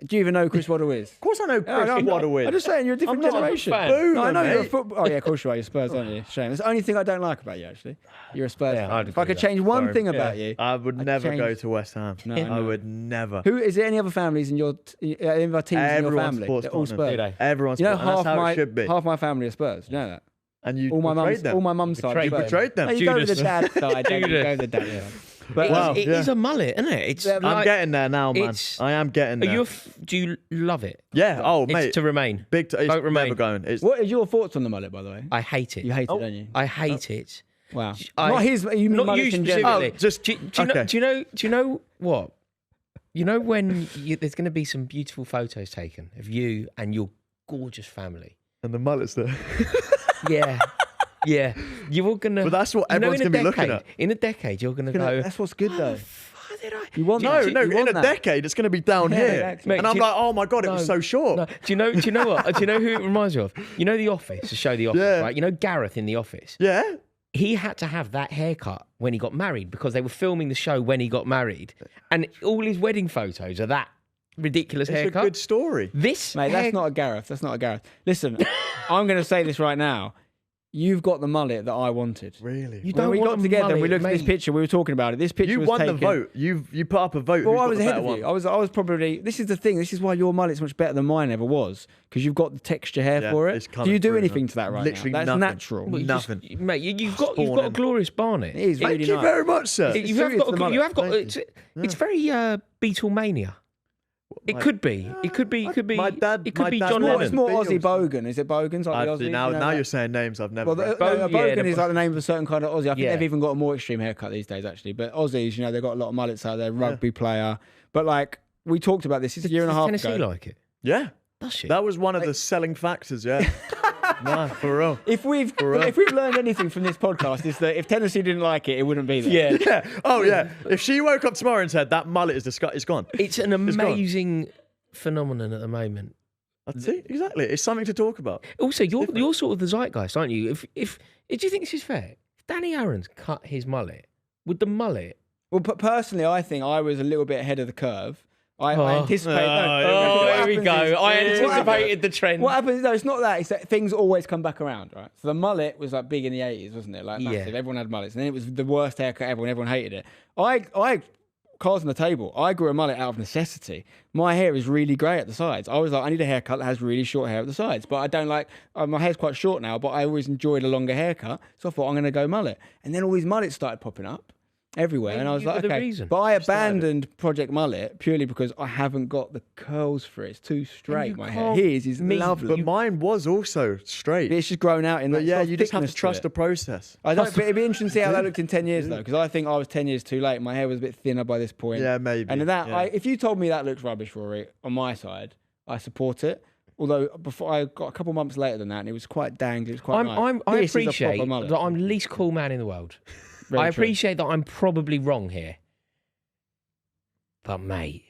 A: Do you even know who Chris Waddle is?
C: Of course I know Chris Waddle is.
A: I'm just saying, you're a different generation. No, I know you're a football. Oh yeah, of course you are. You're Spurs, aren't you? Shame. That's the only thing I don't like about you, actually. You're a Spurs fan. If I could change one thing about you,
C: I would never go to West Ham. No, I would never.
A: Who is there? Any other families in your any of our teams in your family? They're all Spurs.
C: Everyone's.
A: You know, half my family are Spurs. You know that.
C: And you
A: all my mum's side.
C: You betrayed them.
A: No, you go with the dad side. You go with the dad side.
B: But it is a mullet, isn't it? It's
C: I'm getting there now, man. I am getting there.
B: Do you love it?
C: Yeah. Oh, mate.
B: It's to remain.
C: Don't remain. Never going.
A: What are your thoughts on the mullet, by the way?
B: I hate it.
A: You hate it, don't you?
B: I hate it.
A: Wow. Not his. You mean
B: not you specifically.
C: Do
B: you know what? You know when there's going to be some beautiful photos taken of you and your gorgeous family,
C: and the mullet's there.
B: Yeah. Yeah, you're gonna.
C: But that's what everyone's gonna be looking at.
B: In a decade, you're gonna go.
A: That's what's good though.
B: Did I?
A: You want
C: no,
A: that?
C: no. In a decade, it's gonna be down here,
A: exactly.
C: and I'm like, oh my god, it was so short.
B: No. Do you know what? Do you know who it reminds you of? You know The Office, the show The Office, right? You know Gareth in The Office.
C: Yeah.
B: He had to have that haircut when he got married because they were filming the show when he got married, and all his wedding photos are that ridiculous haircut.
C: It's a good story.
B: This,
A: mate, that's not a Gareth. That's not a Gareth. Listen, I'm gonna say this right now. You've got the mullet that I wanted.
C: Really?
A: You don't. When we got together and we looked at this picture, we were talking about it. This picture was
C: taken.
A: You won
C: the vote. You put up a vote.
A: Well, I was ahead of you. I was probably. This is the thing. This is why your mullet's much better than mine ever was, because you've got the texture hair for it. Do you do anything to that right
C: Literally
A: now? That's
C: nothing.
A: natural.
B: Well,
C: nothing.
B: Mate, you've got a glorious barnet.
A: It is really
C: Thank you very much, sir.
B: You have got. It's very Beatlemania. It could be. It could be.
C: My dad.
B: It could be John Lennon.
A: It's more Aussie Bogan. Is it Bogans like the Aussies?
C: Now you're saying names I've never.
A: Well, Bogan is like the name of a certain kind of Aussie. I think they've even got a more extreme haircut these days, actually. But Aussies, they've got a lot of mullets out there. Rugby player, but like we talked about this. It's a year and a half ago.
B: Tennessee like it.
C: Yeah.
B: Does she?
C: That was one of the selling factors. Yeah. Nah, for real.
A: If we've learned anything from this podcast, is that if Tennessee didn't like it, it wouldn't be there.
C: Yeah. Oh yeah. If she woke up tomorrow and said that mullet is disgusting, it's gone.
B: It's an amazing phenomenon at the moment.
C: I'd say exactly. It's something to talk about.
B: Also, you're sort of the zeitgeist, aren't you? If do you think this is fair? If Danny Aaron's cut his mullet, would the mullet
A: Well, personally, I think I was a little bit ahead of the curve. I anticipated.
B: Here we go. I anticipated the trend.
A: What happens? No, it's not that. It's that things always come back around, right? So the mullet was like big in the 80s, wasn't it? Like massive. Everyone had mullets, and then it was the worst haircut ever, and everyone hated it. Cards on the table. I grew a mullet out of necessity. My hair is really grey at the sides. I was like, I need a haircut that has really short hair at the sides, but I don't like. My hair's quite short now, but I always enjoyed a longer haircut, so I thought I'm going to go mullet. And then all these mullets started popping up everywhere, and I was like, okay. But I abandoned Project Mullet purely because I haven't got the curls for it. It's too straight. My hair. His is lovely,
C: but mine was also straight.
A: It's just grown out in.
C: But you just have to trust the process.
A: I don't. But it'd be interesting to see how that looked in 10 years though, because I think I was 10 years too late. My hair was a bit thinner by this point.
C: Yeah, maybe.
A: And if you told me that looks rubbish, Rory, on my side, I support it. Although before I got a couple months later than that, and it was quite danged. It was quite nice.
B: I appreciate that I'm the least cool man in the world. I appreciate that I'm probably wrong here. But mate,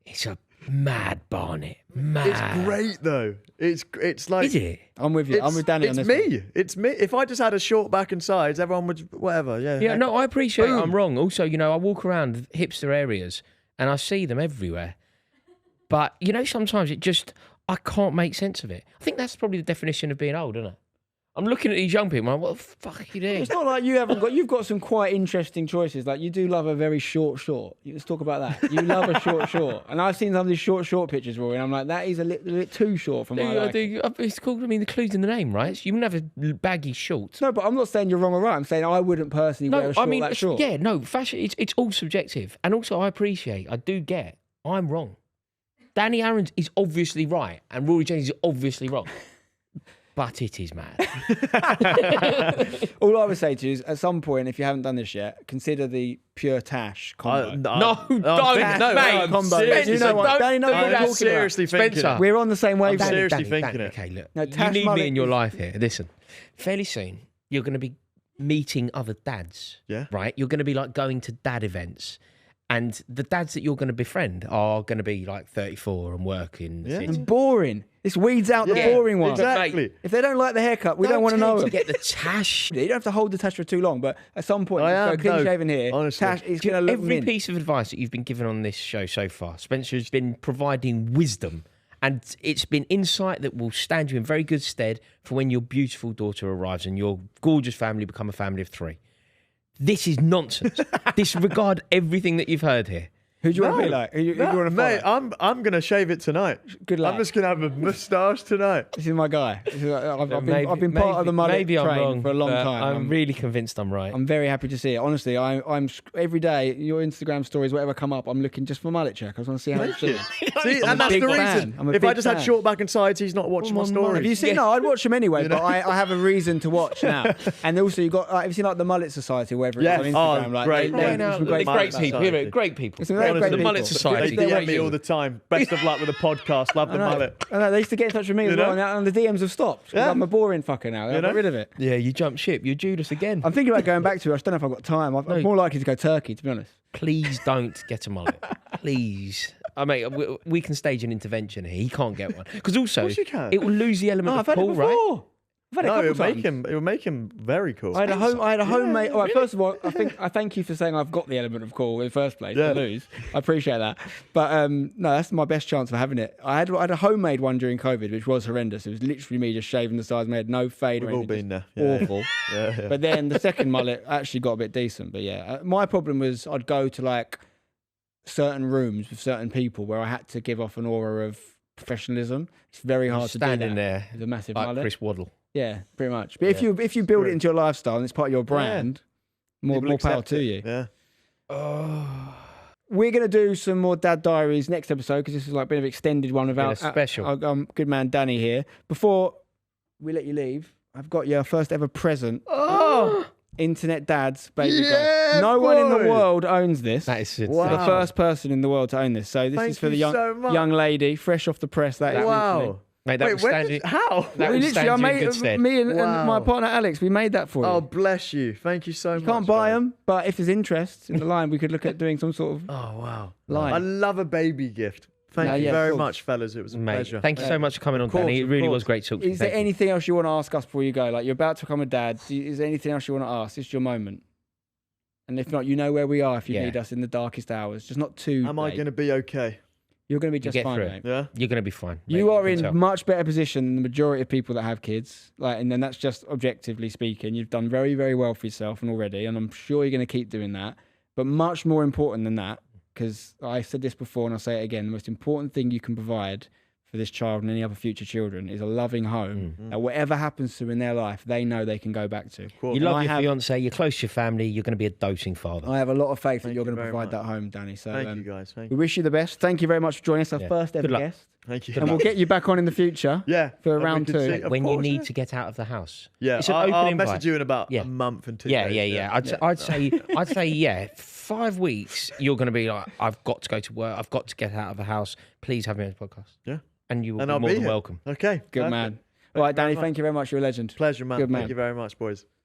B: it's a mad barnet. Mad.
C: It's great though. It's like.
B: Is it?
A: I'm with you. I'm with Danny on this.
C: It's me. If I just had a short back and sides, everyone would whatever. Yeah.
B: Yeah. No, I appreciate I'm wrong. Also, I walk around hipster areas and I see them everywhere. But sometimes I can't make sense of it. I think that's probably the definition of being old, isn't it? I'm looking at these young people. I'm like, what the fuck are you doing?
A: It's not like you've got some quite interesting choices. Like you do love a very short. Let's talk about that. You love a short. And I've seen some of these short pictures, Rory, and I'm like, that is a little bit too short for my liking.
B: It's called, the clue's in the name, right? You wouldn't have a baggy short.
A: No, but I'm not saying you're wrong or right. I'm saying I wouldn't personally wear a short that short.
B: Yeah, no, fashion, it's all subjective. And also I do get, I'm wrong. Danny Aaron's is obviously right, and Rory Jennings is obviously wrong. But it is mad.
A: All I would say to you is, at some point, if you haven't done this yet, consider the pure Tash combo.
B: Don't,
A: mate. Combo.
C: You know what?
A: Danny knows what I'm
C: seriously thinking
B: Spencer.
A: We're on the same wavelength.
C: Seriously thinking it.
B: Okay, look.
A: No,
B: you need me in your life here. Listen, fairly soon, you're going to be meeting other dads.
C: Yeah.
B: Right? You're going to be like going to dad events. And the dads that you're going to befriend are going to be like 34 and working.
A: Yeah. And boring. This weeds out the boring one.
C: Exactly.
A: If they don't like the haircut, we don't want to know it.
B: Get the tash.
A: You don't have to hold the tash for too long, but at some point, go clean shaven here.
C: Honestly.
A: Tash is going to look
B: Every piece of advice that you've been given on this show so far, Spencer's been providing wisdom. And it's been insight that will stand you in very good stead for when your beautiful daughter arrives and your gorgeous family become a family of 3. This is nonsense. Disregard everything that you've heard here.
A: Who do you want to be like? Who do you want to
C: mate, I'm going to shave it tonight.
A: Good luck.
C: I'm just going to have a moustache tonight.
A: This is my guy. I've been part of the mullet train for a long time.
B: I'm really convinced I'm right.
A: I'm very happy to see it. Honestly, I'm every day, your Instagram stories, whatever come up, I'm looking just for mullet check. I just want to see how it's doing.
C: See, and that's the reason. If I just had short back and sides, he's not watching my stories.
A: Have you seen? No, I'd watch them anyway, but I have a reason to watch now. And also, you got. Have you seen like the Mullet Society, wherever it's on Instagram? Like,
C: great.
B: Great people.
A: The
B: Mullet Society.
C: They DM me all the time. Best of luck with the podcast. Love the mullet.
A: I know, they used to get in touch with me as well, and the DMs have stopped. I'm a boring fucker now. I got rid of it.
B: Yeah, you jumped ship. You're Judas again.
A: I'm thinking about going back to it. I just don't know if I've got time. I'm more likely to go Turkey, to be honest.
B: Please don't get a mullet. Please. I mean, we can stage an intervention here. He can't get one. Because also, it will lose the element of cool, right?
A: I've had it a couple times.
C: It would make him very cool.
A: I had a homemade. All right, first of all, I thank you for saying I've got the element of cool in the first place. To lose, I appreciate that. But no, that's my best chance of having it. I had a homemade one during COVID, which was horrendous. It was literally me just shaving the sides, made no fade.
C: We've all been there.
A: Awful.
C: Yeah.
A: But then the second mullet actually got a bit decent. But yeah, my problem was I'd go to like certain rooms with certain people where I had to give off an aura of professionalism. It's very hard to do that.
B: Standing there
A: with a massive
B: like
A: mullet.
B: Chris Waddle.
A: Yeah, pretty much. But if you build it into your lifestyle and it's part of your brand, more power to you.
C: Yeah.
A: We're going to do some more Dad Diaries next episode because this is like a bit of an extended one without
B: special.
A: Good man Danny here. Before we let you leave, I've got your first ever present. Internet Dad's baby girl. No one in the world owns this.
B: That is
A: the first person in the world to own this. So this is for the young lady, fresh off the press. That is literally.
B: Mate, that
C: how?
B: I made
A: me and my partner Alex. We made that for you.
C: Oh, bless you! Thank you so much.
A: You can't buy them, but if there's interest in the line, we could look at doing some sort of.
C: Oh wow!
A: Line.
C: I love a baby gift. Thank you very much, fellas. It was a pleasure.
B: Thank you so much for coming on, Danny. It really was great talking.
A: Is there anything else you want to ask us before you go? Like you're about to become a dad. Is there anything else you want to ask? It's your moment. And if not, you know where we are if you need us in the darkest hours. Just not too
C: Am I going to be okay?
A: You're going to be just fine, mate.
C: Yeah?
B: You're going to be fine. Mate.
A: You are in much better position than the majority of people that have kids. And then that's just objectively speaking. You've done very, very well for yourself and already, and I'm sure you're going to keep doing that. But much more important than that, because I said this before and I'll say it again, the most important thing you can provide for this child and any other future children is a loving home that whatever happens to them in their life, they know they can go back to.
B: You love your fiance, you're close to your family, you're going to be a doting father.
A: I have a lot of faith that you're going to provide that home, Danny. So
C: thank you guys.
A: We wish you the best. Thank you very much for joining us, our first ever guest.
C: Thank you.
A: And we'll get you back on in the future. For round 2.
B: When you need to get out of the house.
C: Yeah,
B: it's an
C: I'll message you in about a month and 2 days.
B: I'd say 5 weeks. You're going to be like, I've got to go to work. I've got to get out of the house. Please have me on the podcast.
C: Yeah.
B: And you will be more than welcome.
C: Okay.
A: Good man. All right, Danny, thank you very much. You're a legend.
C: Pleasure, man.
A: Good man.
C: Thank you very much, boys.